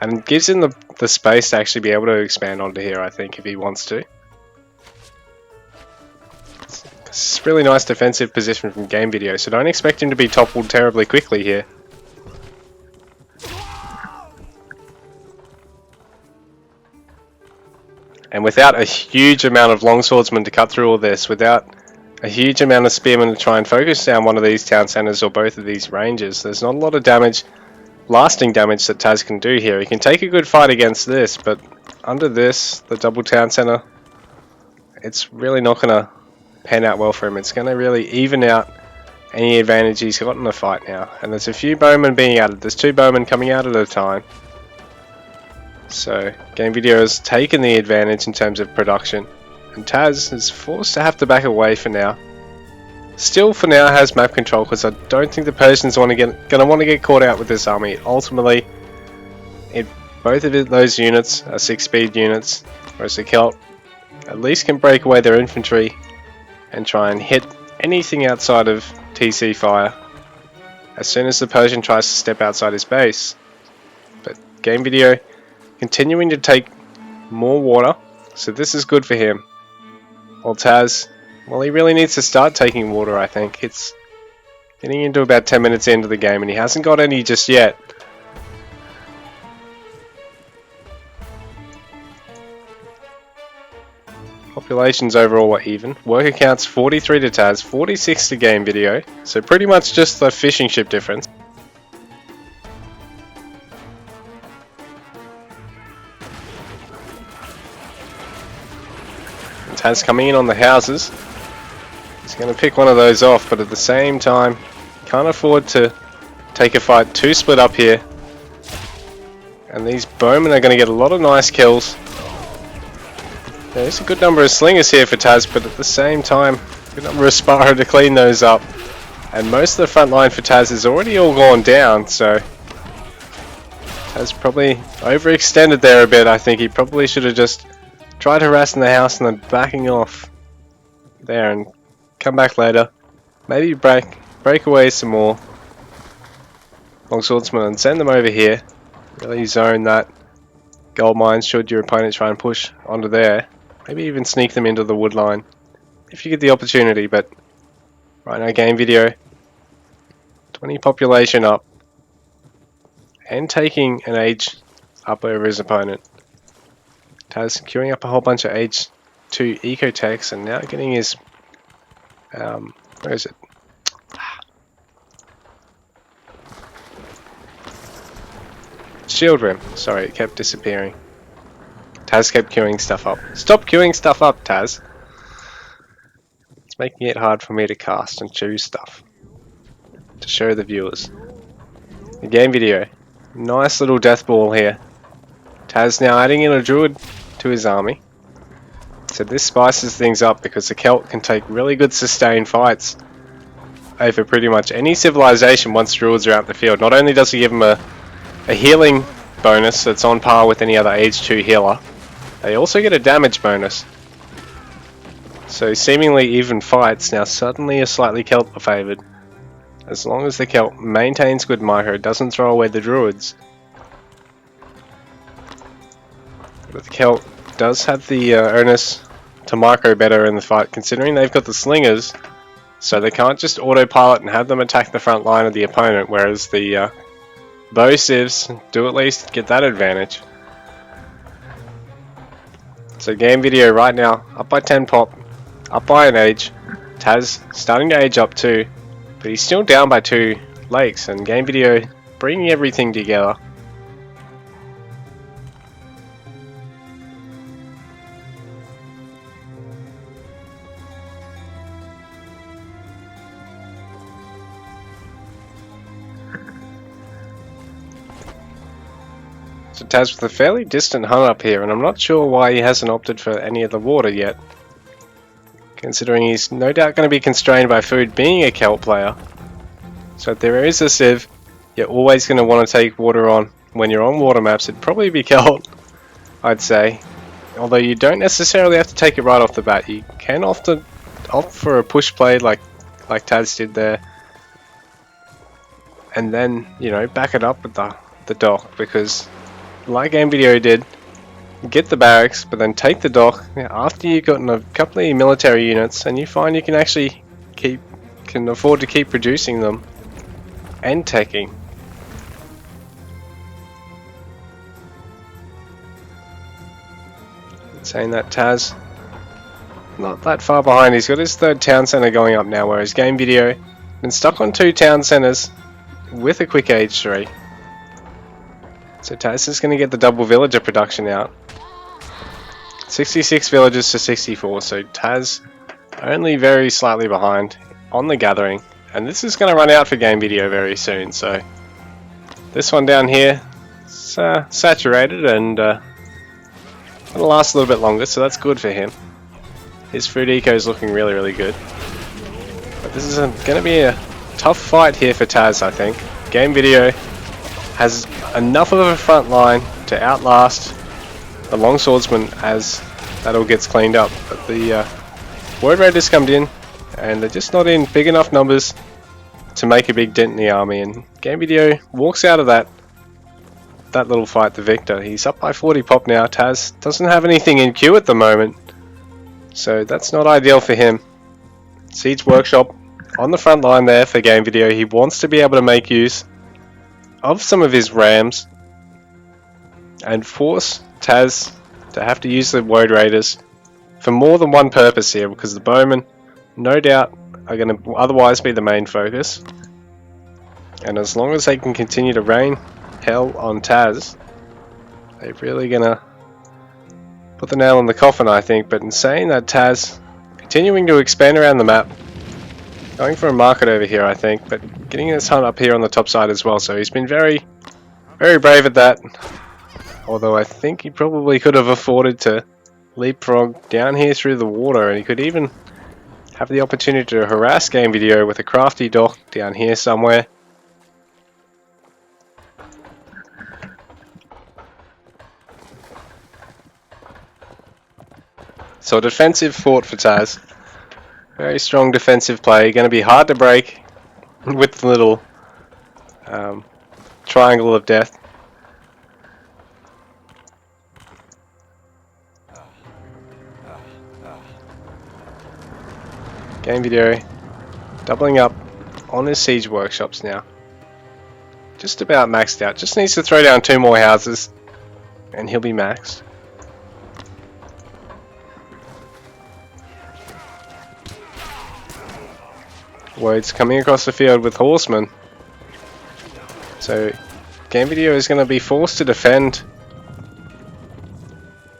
and gives him the space to actually be able to expand onto here, I think, if he wants to. It's a really nice defensive position from Game Video, so don't expect him to be toppled terribly quickly here. And without a huge amount of longswordsmen to cut through all this, without a huge amount of spearmen to try and focus down one of these town centers or both of these ranges, there's not a lot of damage, lasting damage that Taz can do here. He can take a good fight against this, but under this, the double town center, it's really not going to pan out well for him. It's going to really even out any advantage he's got in the fight now. And there's a few bowmen being added. There's 2 bowmen coming out at a time. So Game Video has taken the advantage in terms of production, and Taz is forced to have to back away for now. Still, for now, has map control because I don't think the Persians going to want to get caught out with this army. Ultimately, both of those units are 6-speed units, whereas the Celt at least can break away their infantry and try and hit anything outside of TC fire as soon as the Persian tries to step outside his base. But Game Video continuing to take more water, so this is good for him. While Taz, well, he really needs to start taking water, I think. It's getting into about 10 minutes into the game and he hasn't got any just yet. Populations overall are even. Worker counts 43 to Taz, 46 to Game Video, so pretty much just the fishing ship difference. Taz coming in on the houses. He's going to pick one of those off, but at the same time, can't afford to take a fight too split up here. And these bowmen are going to get a lot of nice kills. There's a good number of slingers here for Taz, but at the same time, a good number of Sparrow to clean those up. And most of the front line for Taz is already all gone down, so Taz probably overextended there a bit. I think he probably should have just tried harassing the house and then backing off there and come back later. Maybe break away some more longswordsmen and send them over here. Really zone that gold mine should your opponent try and push onto there. Maybe even sneak them into the wood line if you get the opportunity, but right now Game Video 20 population up and taking an age up over his opponent. Taz queuing up a whole bunch of age 2 eco techs and now getting his where is it? Shield rim. Sorry, it kept disappearing. Taz kept queuing stuff up. Stop queuing stuff up, Taz. It's making it hard for me to cast and choose stuff to show the viewers. The Game Video. Nice little death ball here. Taz now adding in a druid to his army. So this spices things up because the Celt can take really good sustained fights over pretty much any civilization once druids are out in the field. Not only does he give them a healing bonus that's on par with any other age 2 healer, they also get a damage bonus. So seemingly even fights now suddenly are slightly Celt favoured. As long as the Celt maintains good micro, doesn't throw away the druids. But the Celt does have the onus to micro better in the fight, considering they've got the slingers, so they can't just autopilot and have them attack the front line of the opponent, whereas the bow civs do at least get that advantage. So Game Video right now up by 10 pop, up by an age. Taz starting to age up too, but he's still down by 2 lakes, and Game Video bringing everything together. So Taz with a fairly distant hunt up here, and I'm not sure why he hasn't opted for any of the water yet, considering he's no doubt going to be constrained by food being a Celt player. So if there is a civ, you're always going to want to take water on when you're on water maps, it'd probably be Kelt, I'd say. Although you don't necessarily have to take it right off the bat. You can often opt for a push play like Taz did there. And then, you know, back it up with the dock, because like Game Video did, get the barracks, but then take the dock after you've gotten a couple of military units, and you find you can actually can afford to keep producing them and taking. Saying that Taz, not that far behind. He's got his third town center going up now, whereas Game Video been stuck on 2 town centers with a quick age 3. So Taz is going to get the double villager production out. 66 villagers to 64, so Taz only very slightly behind on the gathering. And this is going to run out for Game Video very soon, so this one down here is saturated and gonna last a little bit longer, so that's good for him. His food eco is looking really good. But this is going to be a tough fight here for Taz, I think. Game Video has enough of a front line to outlast the long swordsman as that all gets cleaned up. But the Word Raiders come in, and they're just not in big enough numbers to make a big dent in the army. And Game Video walks out of that little fight the victor. He's up by 40 pop now. Taz doesn't have anything in queue at the moment, so that's not ideal for him. Siege Workshop on the front line there for Game Video. He wants to be able to make use of some of his rams and force Taz to have to use the Woad Raiders for more than one purpose here, because the bowmen no doubt are going to otherwise be the main focus. And as long as they can continue to rain hell on Taz, they're really gonna put the nail in the coffin, I think. But in saying that, Taz continuing to expand around the map, going for a market over here, I think, but getting this hunt up here on the top side as well. So he's been very brave at that, although I think he probably could have afforded to leapfrog down here through the water, and he could even have the opportunity to harass Game Video with a crafty dock down here somewhere. So a defensive fort for Taz. Very strong defensive play. Going to be hard to break with the little triangle of death. Game Video doubling up on his siege workshops now. Just about maxed out. Just needs to throw down 2 more houses and he'll be maxed. Woad's coming across the field with horsemen. So Game Video is going to be forced to defend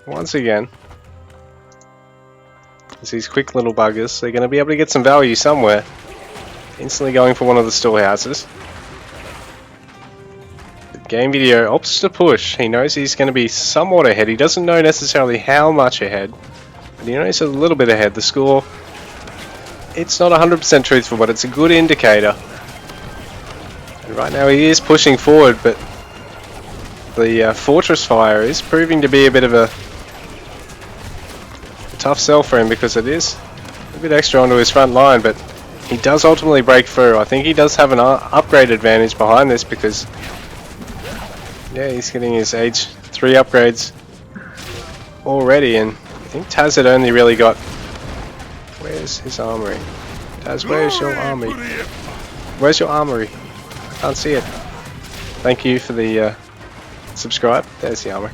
once again. As these quick little buggers, they're going to be able to get some value somewhere. Instantly going for one of the storehouses. But Game Video opts to push. He knows he's going to be somewhat ahead. He doesn't know necessarily how much ahead, but he knows a little bit ahead. The score, it's not 100% truthful, but it's a good indicator. And right now he is pushing forward, but the fortress fire is proving to be a bit of a tough sell for him, because it is a bit extra onto his front line, but he does ultimately break through. I think he does have an upgrade advantage behind this, because yeah, he's getting his age 3 upgrades already, and I think Taz had only really got... Where's his armory? Taz, where's your armory? Where's your armory? I can't see it. Thank you for the subscribe. There's the armory.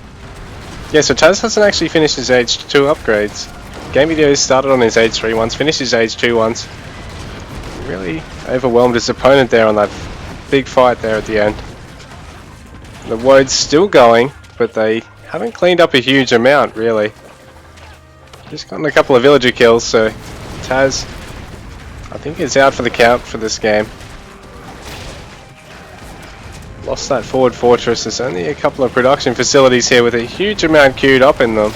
Yeah, so Taz hasn't actually finished his age 2 upgrades. Game Video started on his age 3 once, finished his age 2 once. Really overwhelmed his opponent there on that big fight there at the end. The Woad's still going, but they haven't cleaned up a huge amount, really. Just gotten a couple of villager kills, so Taz, I think, is out for the count for this game. Lost that forward fortress. There's only a couple of production facilities here with a huge amount queued up in them.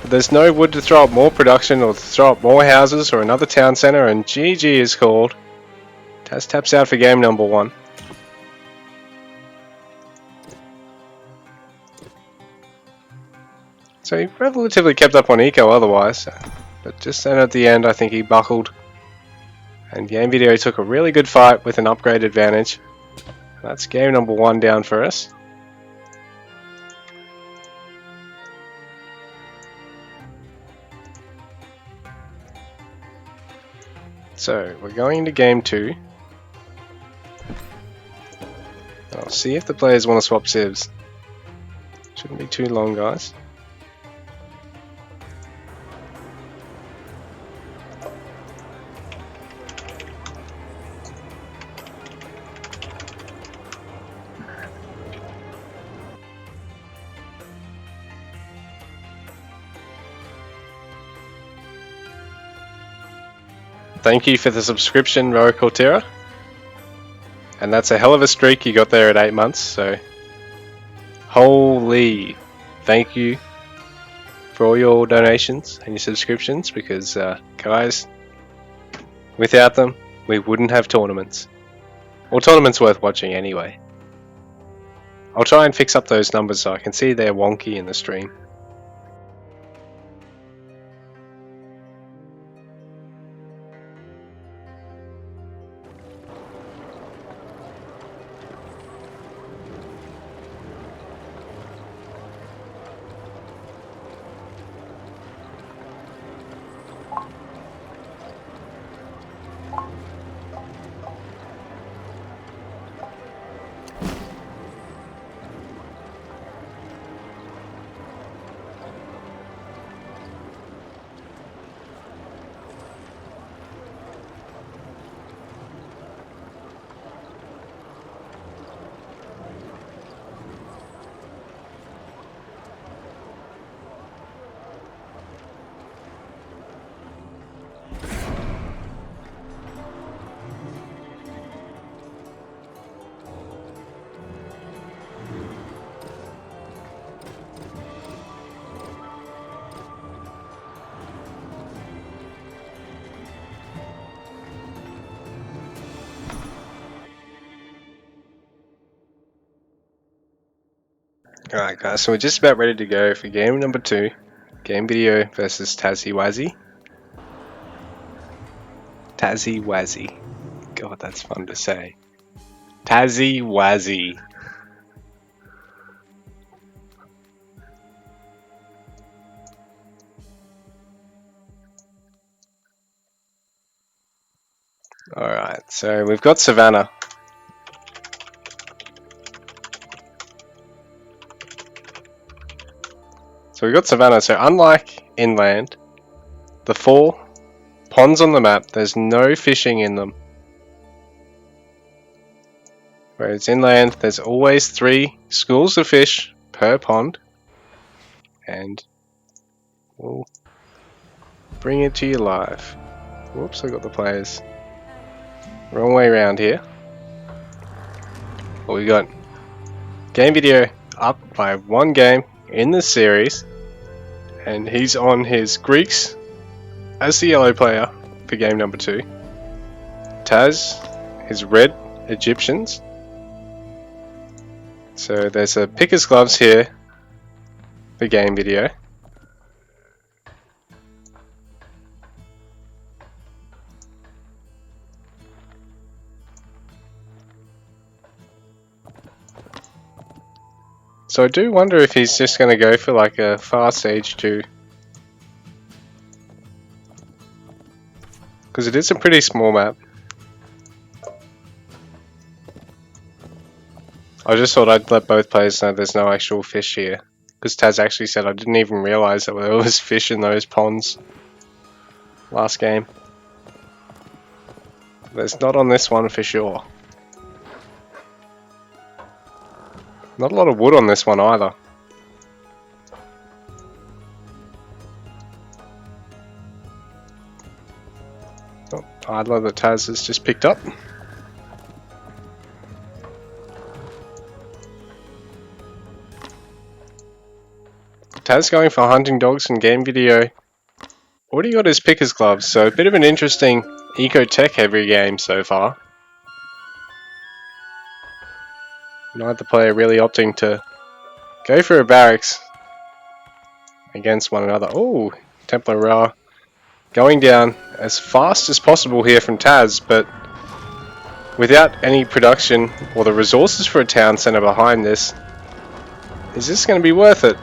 But there's no wood to throw up more production or to throw up more houses or another town center, and GG is called. Taz taps out for game number 1. So he relatively kept up on eco otherwise, but just then at the end I think he buckled. And Game Video took a really good fight with an upgrade advantage. That's game number 1 down for us. So we're going into game 2. I'll see if the players want to swap civs. Shouldn't be too long, guys. Thank you for the subscription, Roa Cortera. And that's a hell of a streak you got there at 8 months, so holy thank you for all your donations and your subscriptions, because guys, without them we wouldn't have tournaments. Or tournaments worth watching anyway. I'll try and fix up those numbers so I can see they're wonky in the stream. Alright guys, so we're just about ready to go for game number 2. Game Video versus Tazzy Wazzy. Tazzy Wazzy. God, that's fun to say. Tazzy Wazzy. Alright, so we've got Savannah. So we've got Savannah, so unlike inland, the 4 ponds on the map, there's no fishing in them. Whereas inland, there's always 3 schools of fish per pond. And we'll bring it to you live. Whoops, I got the players wrong way around here. Well, we got Game Video up by 1 game in the series, and he's on his Greeks as the yellow player for game number 2. Taz, his red Egyptians. So there's a picker's gloves here for Game Video. So I do wonder if he's just going to go for like a fast Age 2. Because it is a pretty small map. I just thought I'd let both players know there's no actual fish here. Because Taz actually said I didn't even realise that there was fish in those ponds last game. There's not on this one for sure. Not a lot of wood on this one either. Oh, idler that Taz has just picked up. Taz going for hunting dogs and Game Video. Already got his picker's gloves, so a bit of an interesting eco-tech heavy game so far. Neither player really opting to go for a barracks. against one another. Oh, Templar Ra going down as fast as possible here from Taz, but without any production or the resources for a town centre behind this, is this going to be worth it?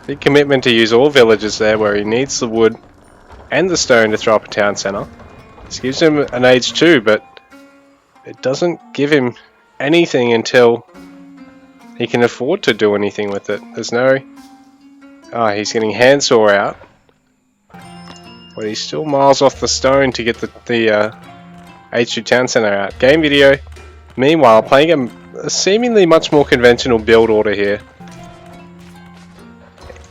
Big commitment to use all villages there where he needs the wood and the stone to throw up a town centre. This gives him an age 2, but it doesn't give him anything until he can afford to do anything with it. There's no... Ah, he's getting handsaw out. But he's still miles off the stone to get the H2 Town Centre out. Game video, meanwhile, playing a seemingly much more conventional build order here.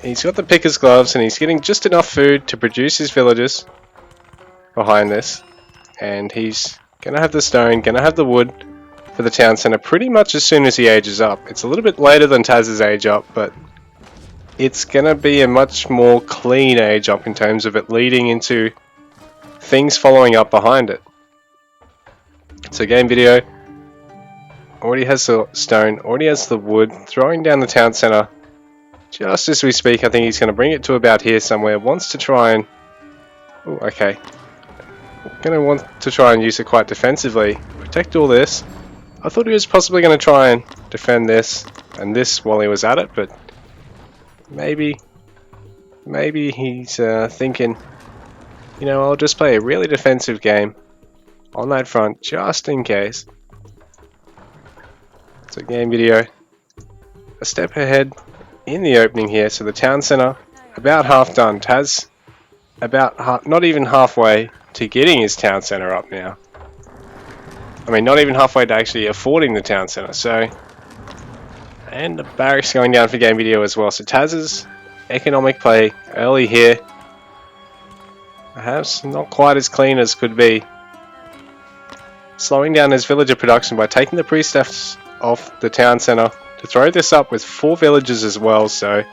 He's got the picker's gloves and he's getting just enough food to produce his villagers behind this. And he's going to have the stone, going to have the wood for the town centre pretty much as soon as he ages up. It's a little bit later than Taz's age up, but it's going to be a much more clean age up in terms of it leading into things following up behind it. So game video, already has the stone, already has the wood, throwing down the town centre. Just as we speak, I think he's going to bring it to about here somewhere. Wants to try and... Oh, okay. Going to want to try and use it quite defensively. Protect all this. I thought he was possibly going to try and defend this and this while he was at it, but maybe he's thinking, you know, I'll just play a really defensive game on that front just in case. So game video, a step ahead in the opening here. So the town centre about half done. Taz about not even halfway to getting his town centre up now. I mean, not even halfway to actually affording the town centre. So, and the barracks going down for game video as well. So Taz's economic play early here, perhaps not quite as clean as could be. Slowing down his villager production by taking the pre-staffs off the town centre to throw this up with 4 villages as well. So,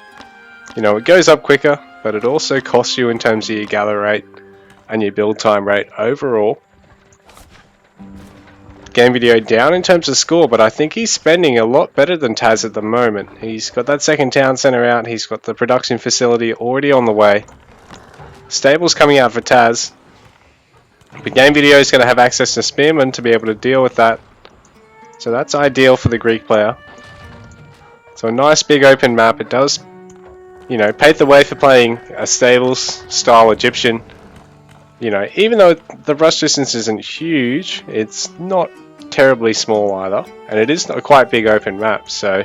you know, it goes up quicker, but it also costs you in terms of your gather rate and your build time rate overall. Game video down in terms of score, but I think he's spending a lot better than Taz at the moment. He's got that second town centre out, he's got the production facility already on the way. Stables coming out for Taz. But game video is going to have access to spearmen to be able to deal with that. So that's ideal for the Greek player. So a nice big open map. It does, you know, pave the way for playing a stables style Egyptian. You know, even though the rush distance isn't huge, it's not terribly small either, and it is a quite big open map, so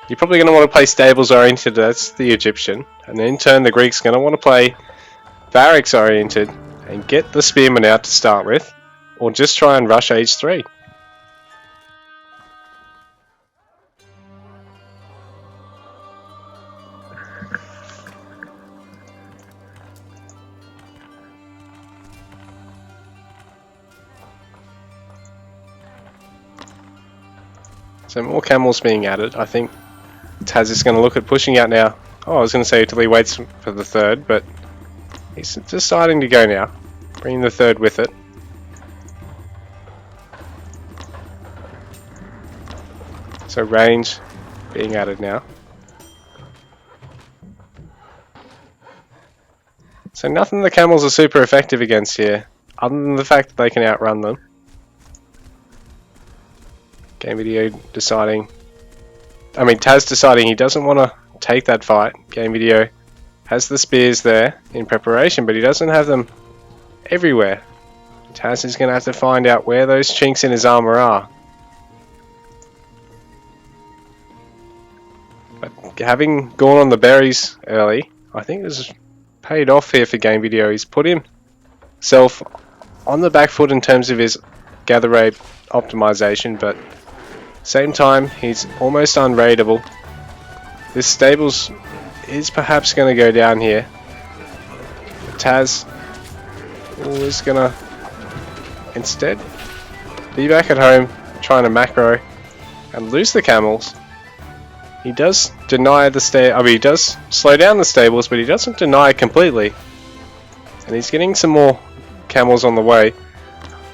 you're probably going to want to play stables oriented, that's the Egyptian, and then in turn the Greek's going to want to play barracks oriented and get the spearmen out to start with, or just try and rush age 3. So more camels being added. I think Taz is going to look at pushing out now. Oh, I was going to say until he waits for the third, but he's deciding to go now. Bringing the third with it. So range being added now. So nothing the camels are super effective against here, other than the fact that they can outrun them. Game video deciding, Taz deciding he doesn't want to take that fight. Game video has the spears there in preparation, but he doesn't have them everywhere. Taz is going to have to find out where those chinks in his armor are. But having gone on the berries early, I think this has paid off here for game video. He's put himself on the back foot in terms of his gather rate optimization, but same time, he's almost unraidable. This stables is perhaps going to go down here. Taz is going to instead be back at home trying to macro and lose the camels. He does deny the he does slow down the stables, but he doesn't deny it completely. And he's getting some more camels on the way.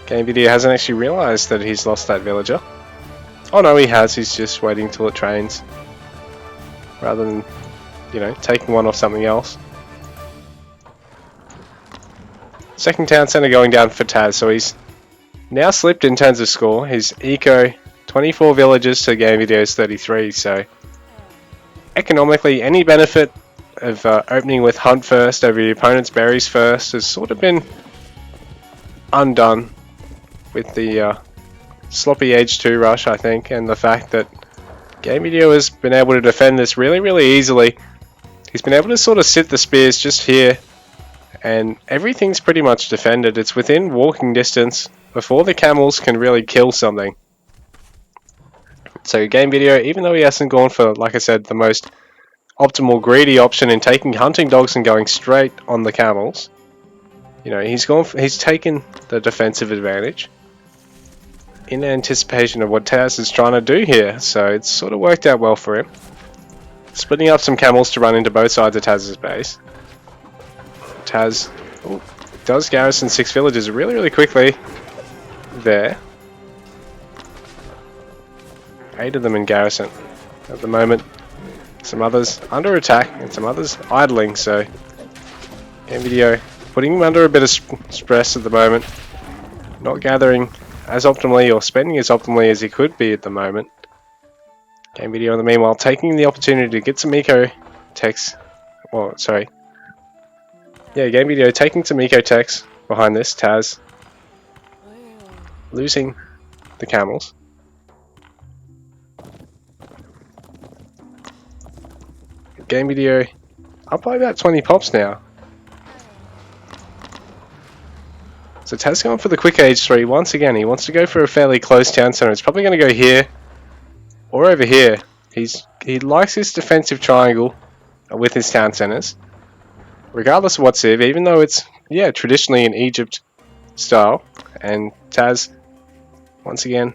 Game video hasn't actually realized that he's lost that villager. Oh no, he has. He's just waiting till it trains. Rather than, you know, taking one off something else. Second town center going down for Taz, so he's now slipped in terms of score. His eco 24 villages to game videos 33, so economically any benefit of opening with hunt first over your opponent's berries first has sort of been undone with the sloppy age 2 rush, I think, and the fact that game video has been able to defend this really easily. He's been able to sort of sit the spears just here, and everything's pretty much defended. It's within walking distance before the camels can really kill something. So game video, even though he hasn't gone for, like I said, the most optimal greedy option in taking hunting dogs and going straight on the camels, you know, he's taken the defensive advantage in anticipation of what Taz is trying to do here. So it's sort of worked out well for him. Splitting up some camels to run into both sides of Taz's base. Taz does garrison 6 villages really quickly there. 8 of them in garrison at the moment. Some others under attack and some others idling, so game video putting him under a bit of stress at the moment. Not gathering as optimally or spending as optimally as he could be at the moment. Game video in the meanwhile taking the opportunity to get some eco techs. Well, sorry. Yeah, game video taking some eco techs behind this. Taz losing the camels. Game video up by about 20 pops now. So Taz going for the quick age 3 once again. He wants to go for a fairly close town center. It's probably going to go here or over here. He likes his defensive triangle with his town centers, regardless of what civ, even though it's, yeah, traditionally in Egypt style. And Taz, once again,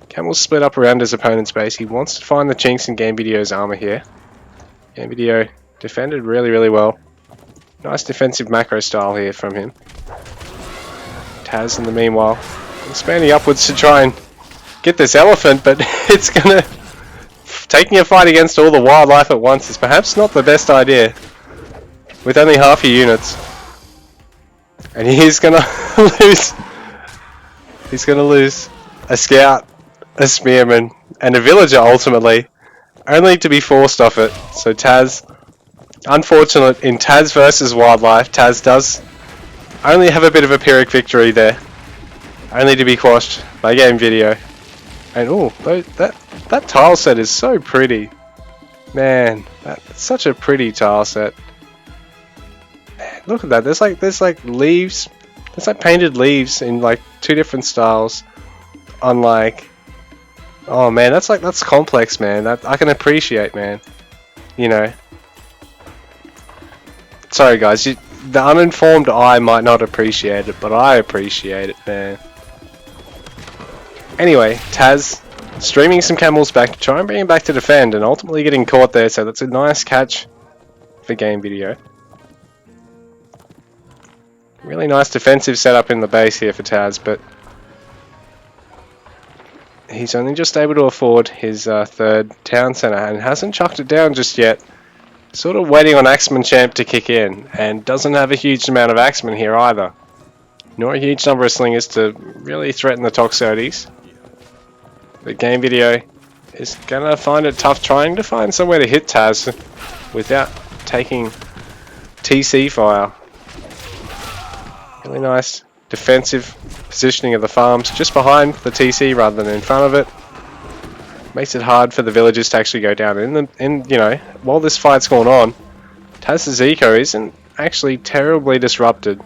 camels split up around his opponent's base. He wants to find the chinks in game video's armor here. Game video defended really well. Nice defensive macro style here from him. Taz in the meanwhile expanding upwards to try and get this elephant, but it's gonna... Taking a fight against all the wildlife at once is perhaps not the best idea with only half your units. And he's gonna lose. He's gonna lose a scout, a spearman, and a villager ultimately, only to be forced off it. So Taz, unfortunate in Taz versus wildlife, Taz does only have a bit of a Pyrrhic victory there, only to be quashed by game video. And oh, that tile set is so pretty, man. That's such a pretty tile set. Man, look at that. There's like leaves. There's like painted leaves in like 2 different styles. Unlike, oh man, that's complex, man. That I can appreciate, man. You know. Sorry guys, the uninformed eye might not appreciate it, but I appreciate it, man. Anyway, Taz streaming some camels back to try and bring him back to defend, and ultimately getting caught there, so that's a nice catch for game video. Really nice defensive setup in the base here for Taz, but he's only just able to afford his 3rd town center and hasn't chucked it down just yet. Sort of waiting on Axeman Champ to kick in, and doesn't have a huge amount of Axeman here either. Nor a huge number of slingers to really threaten the Toxotes. But game video is gonna find it tough trying to find somewhere to hit Taz without taking TC fire. Really nice defensive positioning of the farms just behind the TC rather than in front of it. Makes it hard for the villagers to actually go down. You know, while this fight's going on, Taz's eco isn't actually terribly disrupted.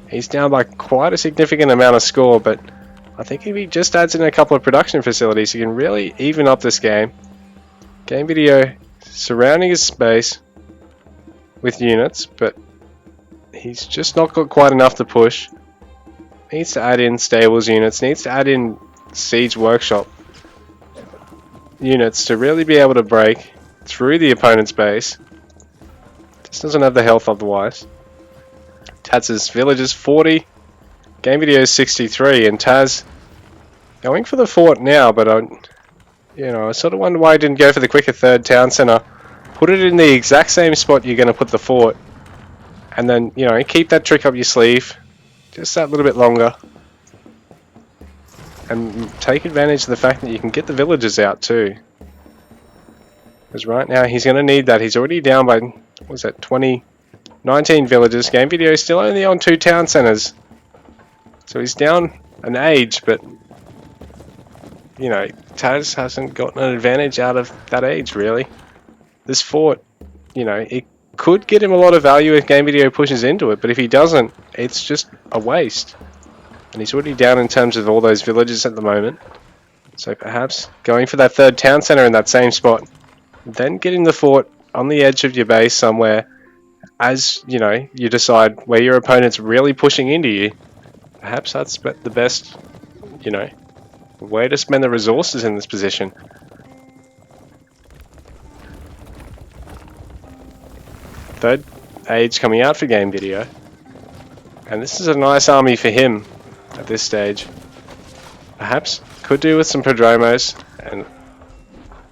He's down by quite a significant amount of score, but I think if he just adds in a couple of production facilities, he can really even up this game. Game video surrounding his space with units, but he's just not got quite enough to push. Needs to add in stables units, needs to add in siege workshop units to really be able to break through the opponent's base. Just doesn't have the health otherwise. Taz's villages 40. Game video is 63, and Taz going for the fort now, but You know, I sort of wonder why I didn't go for the quicker third town centre. Put it in the exact same spot you're going to put the fort. And then, you know, keep that trick up your sleeve. Just that little bit longer. And take advantage of the fact that you can get the villagers out too. Because right now he's going to need that. He's already down by, what was that, 19 villagers. Game Video is still only on 2 town centres. So he's down an age, but, you know, Taz hasn't gotten an advantage out of that age, really. This fort, you know, it could get him a lot of value if Game Video pushes into it, but if he doesn't, it's just a waste. And he's already down in terms of all those villages at the moment. So perhaps going for that third town centre in that same spot, then getting the fort on the edge of your base somewhere as, you know, you decide where your opponent's really pushing into you. Perhaps that's the best, you know, way to spend the resources in this position. Third age coming out for Game Video. And this is a nice army for him at this stage. Perhaps could do with some Prodromos and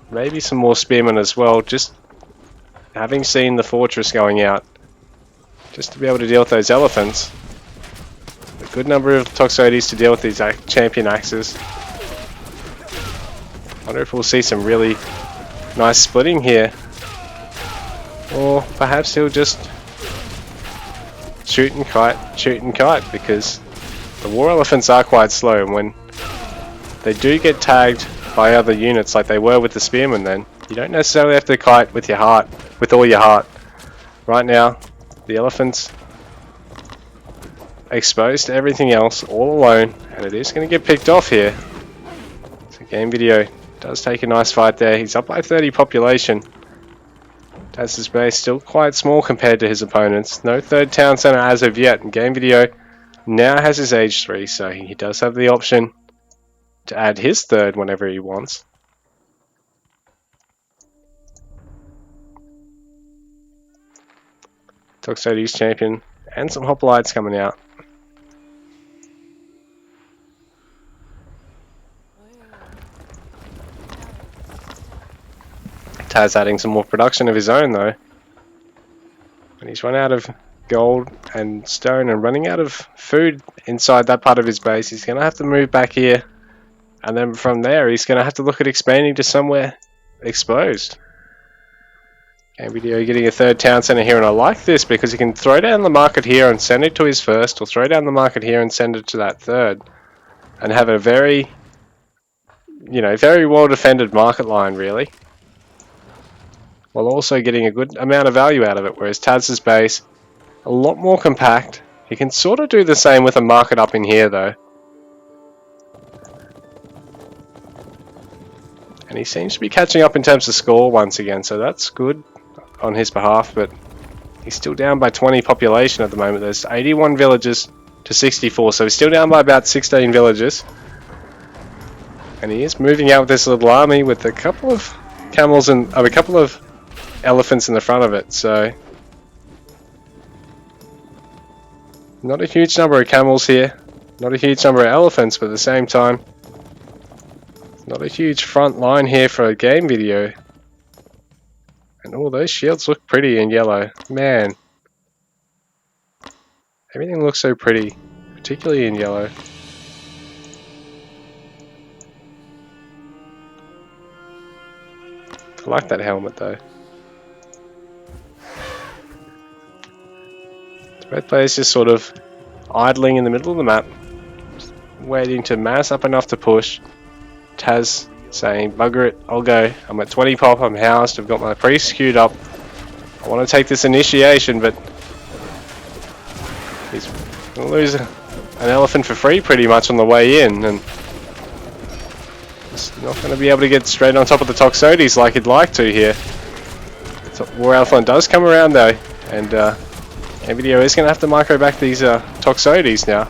maybe some more Spearmen as well, just having seen the fortress going out, just to be able to deal with those elephants. A good number of Toxotes to deal with these champion axes. Wonder if we'll see some really nice splitting here. Or perhaps he'll just shoot and kite, because the war elephants are quite slow, and when they do get tagged by other units like they were with the spearmen, then you don't necessarily have to kite with your heart, with all your heart. Right now, the elephants exposed to everything else, all alone, and it is going to get picked off here. So Game Video does take a nice fight there. He's up by 30 population. Taz's base still quite small compared to his opponents. No third town centre as of yet, and Game Video now has his age 3, so he does have the option to add his third whenever he wants. Toxotes champion and some hoplites coming out. Taz adding some more production of his own though. And he's run out of gold and stone and running out of food inside that part of his base. He's going to have to move back here. And then from there, he's going to have to look at expanding to somewhere exposed. Game Video getting a third town centre here, and I like this because he can throw down the market here and send it to his first, or throw down the market here and send it to that third. And have a very, you know, very well defended market line, really. While also getting a good amount of value out of it, whereas Taz's base, a lot more compact. He can sort of do the same with a market up in here though. And he seems to be catching up in terms of score once again, so that's good on his behalf, but he's still down by 20 population at the moment. There's 81 villages to 64, so he's still down by about 16 villages. And he is moving out with this little army with a couple of camels and a couple of elephants in the front of it, so not a huge number of camels here, not a huge number of elephants, but at the same time not a huge front line here for a Game Video. And all those shields look pretty in yellow, man, everything looks so pretty, particularly in yellow. I like that helmet though. Both players just sort of idling in the middle of the map, waiting to mass up enough to push. Taz saying, bugger it, I'll go. I'm at 20 pop, I'm housed, I've got my priest queued up. I want to take this initiation, but he's going to lose an elephant for free pretty much on the way in, and he's not going to be able to get straight on top of the Toxotes like he'd like to here. So War Elephant does come around though, and Game Video is going to have to micro back these Toxotes now.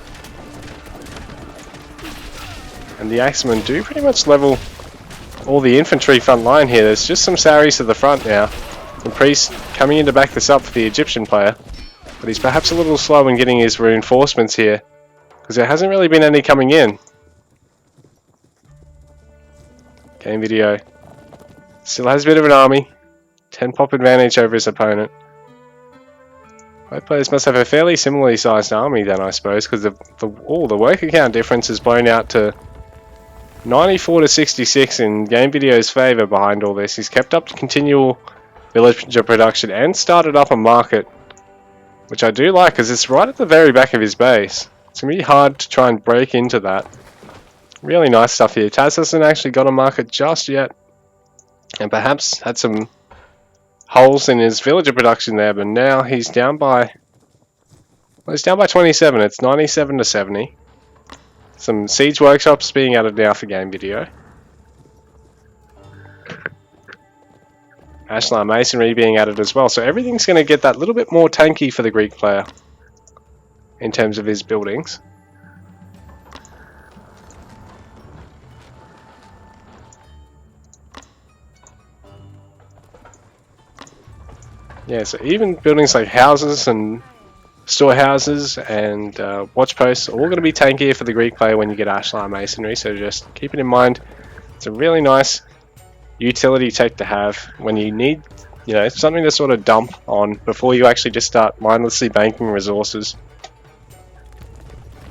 And the Axemen do pretty much level all the infantry front line here. There's just some Saris to the front now. The priest coming in to back this up for the Egyptian player. But he's perhaps a little slow in getting his reinforcements here, because there hasn't really been any coming in. Game Video still has a bit of an army. 10 pop advantage over his opponent. Both players must have a fairly similarly sized army then, I suppose, because the worker count difference is blown out to 94 to 66 in Game Video's favour behind all this. He's kept up continual villager production and started up a market, which I do like because it's right at the very back of his base. It's going to be hard to try and break into that. Really nice stuff here. Taz hasn't actually got a market just yet, and perhaps had some holes in his villager production there, but now he's down by, well, he's down by 27. It's 97 to 70. Some siege workshops being added now for Game Video. Ashlar masonry being added as well, so everything's going to get that little bit more tanky for the Greek player in terms of his buildings. Yeah, so even buildings like houses and storehouses and watch posts are all going to be tankier for the Greek player when you get Ashlar masonry, so just keep it in mind. It's a really nice utility tech to have when you need, you know, something to sort of dump on before you actually just start mindlessly banking resources.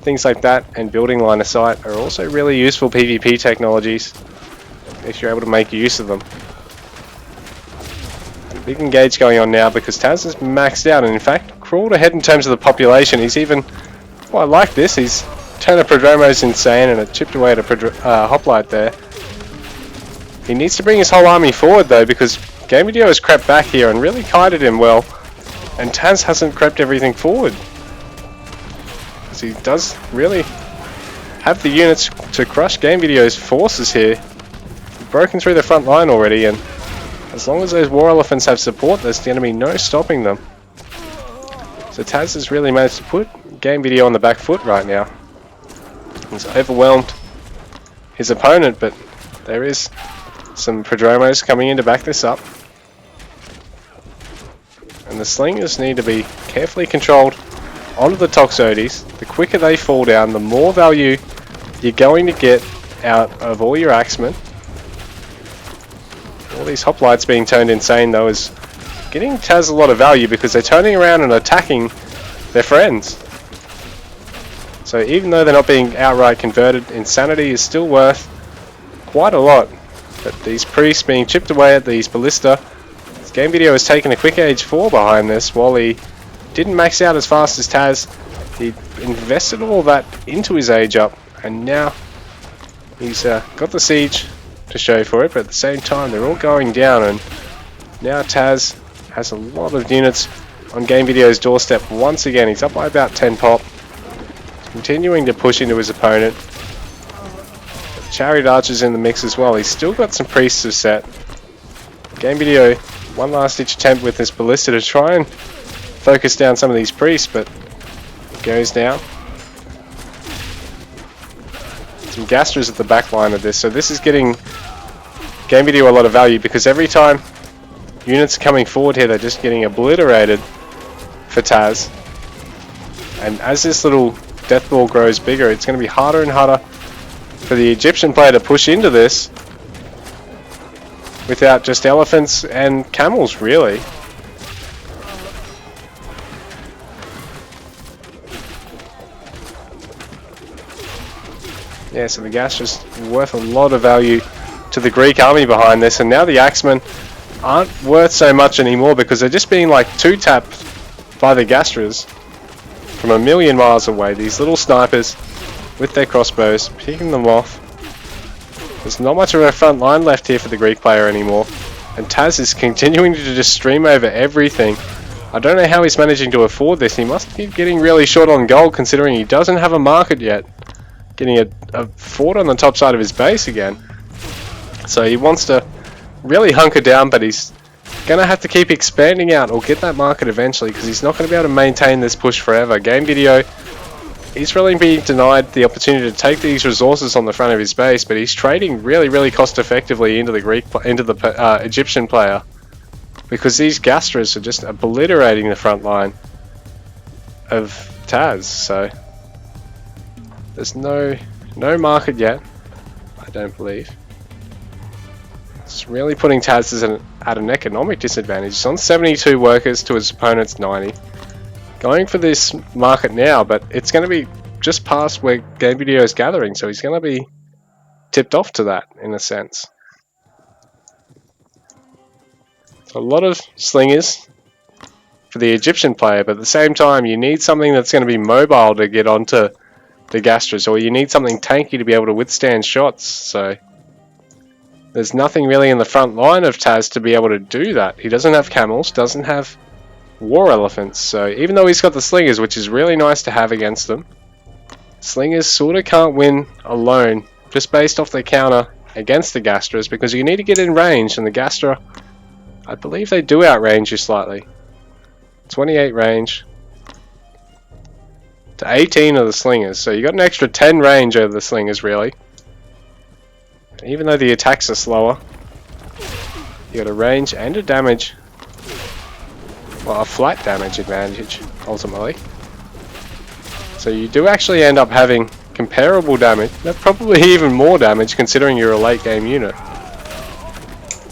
Things like that and building line of sight are also really useful PvP technologies if you're able to make use of them. Big engage going on now because Taz is maxed out and in fact crawled ahead in terms of the population. He's even, well, I like this, he's turned a Prodromo's insane and it chipped away at a hoplite there. He needs to bring his whole army forward though, because Game Video has crept back here and really kited him well, and Taz hasn't crept everything forward. Because he does really have the units to crush Game Video's forces here. He's broken through the front line already, and as long as those war elephants have support, there's going to be no stopping them. So Taz has really managed to put Game Video on the back foot right now. He's overwhelmed his opponent, but there is some Prodromos coming in to back this up. And the slingers need to be carefully controlled onto the Toxotes. The quicker they fall down, the more value you're going to get out of all your axemen. All these hoplites being turned insane though is getting Taz a lot of value because they're turning around and attacking their friends. So even though they're not being outright converted, insanity is still worth quite a lot. But these priests being chipped away at these ballista, this Game Video has taken a quick age 4 behind this while he didn't max out as fast as Taz. He invested all that into his age up and now he's got the siege to show for it, but at the same time they're all going down and now Taz has a lot of units on Game Video's doorstep once again. He's up by about 10 pop, continuing to push into his opponent. Chariot archers in the mix as well. He's still got some priests to set. Game Video, one last ditch attempt with this ballista to try and focus down some of these priests, but it goes down. Some gastras at the back line of this, so this is getting Game Video a lot of value because every time units are coming forward here, they're just getting obliterated for Taz. And as this little death ball grows bigger, it's going to be harder and harder for the Egyptian player to push into this without just elephants and camels, really. Yeah, so the gas just worth a lot of value to the Greek army behind this, and now the axemen aren't worth so much anymore because they're just being like two-tapped by the gastras from a million miles away. These little snipers with their crossbows, picking them off. There's not much of a front line left here for the Greek player anymore, and Taz is continuing to just stream over everything. I don't know how he's managing to afford this. He must be getting really short on gold considering he doesn't have a market yet. Getting a fort on the top side of his base again. So he wants to really hunker down, but he's going to have to keep expanding out or get that market eventually because he's not going to be able to maintain this push forever. Game Video, he's really being denied the opportunity to take these resources on the front of his base, but he's trading really cost effectively into the Egyptian player because these gastras are just obliterating the front line of Taz. So there's no market yet, I don't believe. It's really putting Taz at an economic disadvantage. He's on 72 workers to his opponent's 90. Going for this market now, but it's going to be just past where Game Video is gathering, so he's going to be tipped off to that, in a sense. So a lot of slingers for the Egyptian player, but at the same time, you need something that's going to be mobile to get onto the Gastras, or you need something tanky to be able to withstand shots, so there's nothing really in the front line of Taz to be able to do that. He doesn't have camels, doesn't have war elephants, so even though he's got the slingers, which is really nice to have against them, slingers sort of can't win alone, just based off their counter against the Gastras, because you need to get in range, and the Gastra, I believe they do outrange you slightly. 28 range to 18 of the slingers, so you got an extra 10 range over the slingers, really. Even though the attacks are slower, you got a range and a damage, well, a flat damage advantage ultimately. So you do actually end up having comparable damage, probably even more damage considering you're a late game unit.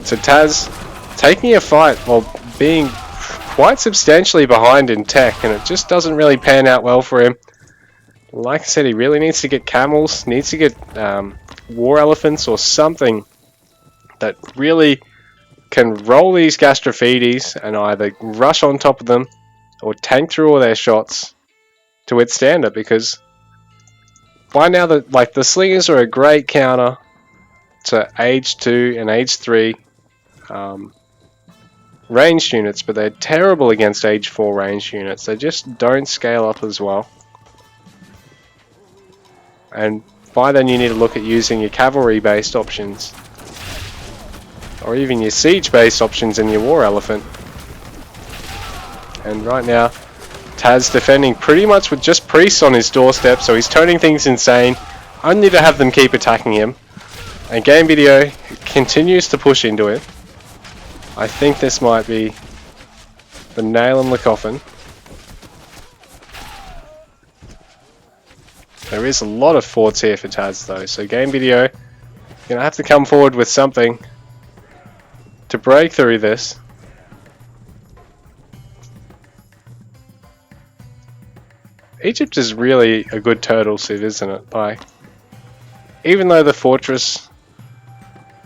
So Taz taking a fight while being quite substantially behind in tech, and it just doesn't really pan out well for him. Like I said, he really needs to get camels, needs to get war elephants or something that really can roll these Gastrophedes and either rush on top of them or tank through all their shots to withstand it, because by now the slingers are a great counter to age 2 and age 3 ranged units, but they're terrible against age 4 ranged units. They just don't scale up as well. And by then you need to look at using your cavalry based options, or even your siege based options in your war elephant. And right now Taz defending pretty much with just priests on his doorstep, so he's turning things insane only to have them keep attacking him, and Game Video continues to push into it. I think this might be the nail in the coffin. There is a lot of forts here for Taz though, so Game Video gonna have to come forward with something to break through this. Egypt is really a good turtle suit, isn't it? Like, even though the fortress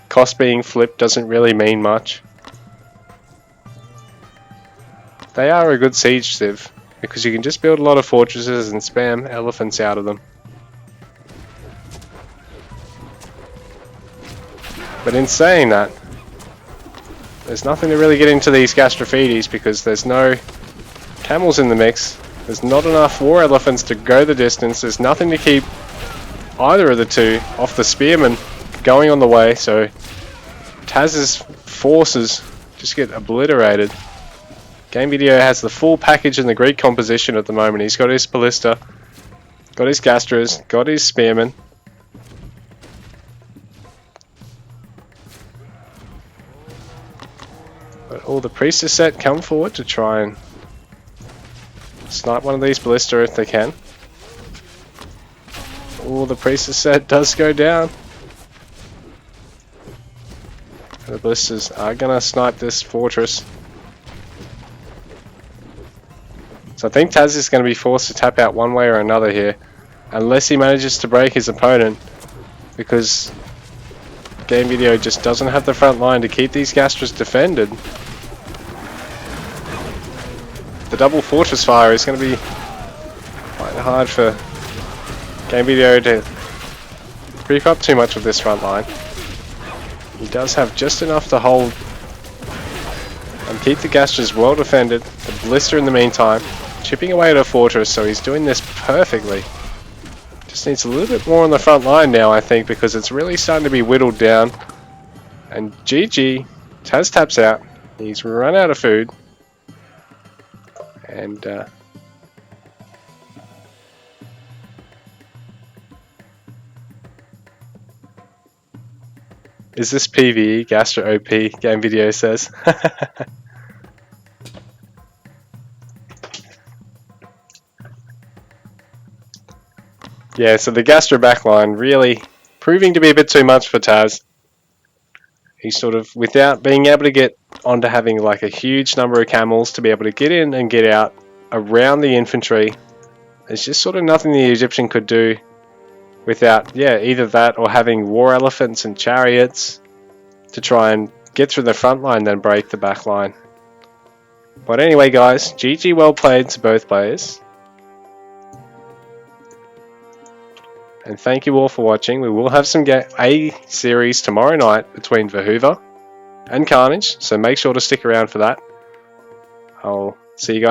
cost being flipped doesn't really mean much, they are a good siege civ, because you can just build a lot of fortresses and spam elephants out of them. But in saying that, there's nothing to really get into these Gastrophedes because there's no camels in the mix. There's not enough war elephants to go the distance. There's nothing to keep either of the two off the spearmen going on the way, so Taz's forces just get obliterated. Game Video has the full package in the Greek composition at the moment. He's got his ballista, got his Gastras, got his spearmen. But all the priestess set come forward to try and snipe one of these ballista if they can. Oh, the priestess set does go down. The ballistas are gonna snipe this fortress. So I think Taz is going to be forced to tap out one way or another here, unless he manages to break his opponent, because Game Video just doesn't have the front line to keep these Gastras defended. The double fortress fire is going to be quite hard for Game Video to creep up too much with this front line. He does have just enough to hold and keep the Gastras well defended. The ballista in the meantime chipping away at a fortress, so he's doing this perfectly. Just needs a little bit more on the front line now, I think, because it's really starting to be whittled down. And GG, Taz taps out. He's run out of food. And is this PvE? Gastro OP, Game Video says. Yeah, so the Gastro backline really proving to be a bit too much for Taz. he sort of, without being able to get onto having like a huge number of camels to be able to get in and get out around the infantry, there's just sort of nothing the Egyptian could do without, yeah, either that or having war elephants and chariots to try and get through the front line, then break the back line. But anyway, guys, GG, well played to both players. And thank you all for watching. We will have a series tomorrow night between Vahuva and Carnage, so make sure to stick around for that. I'll see you guys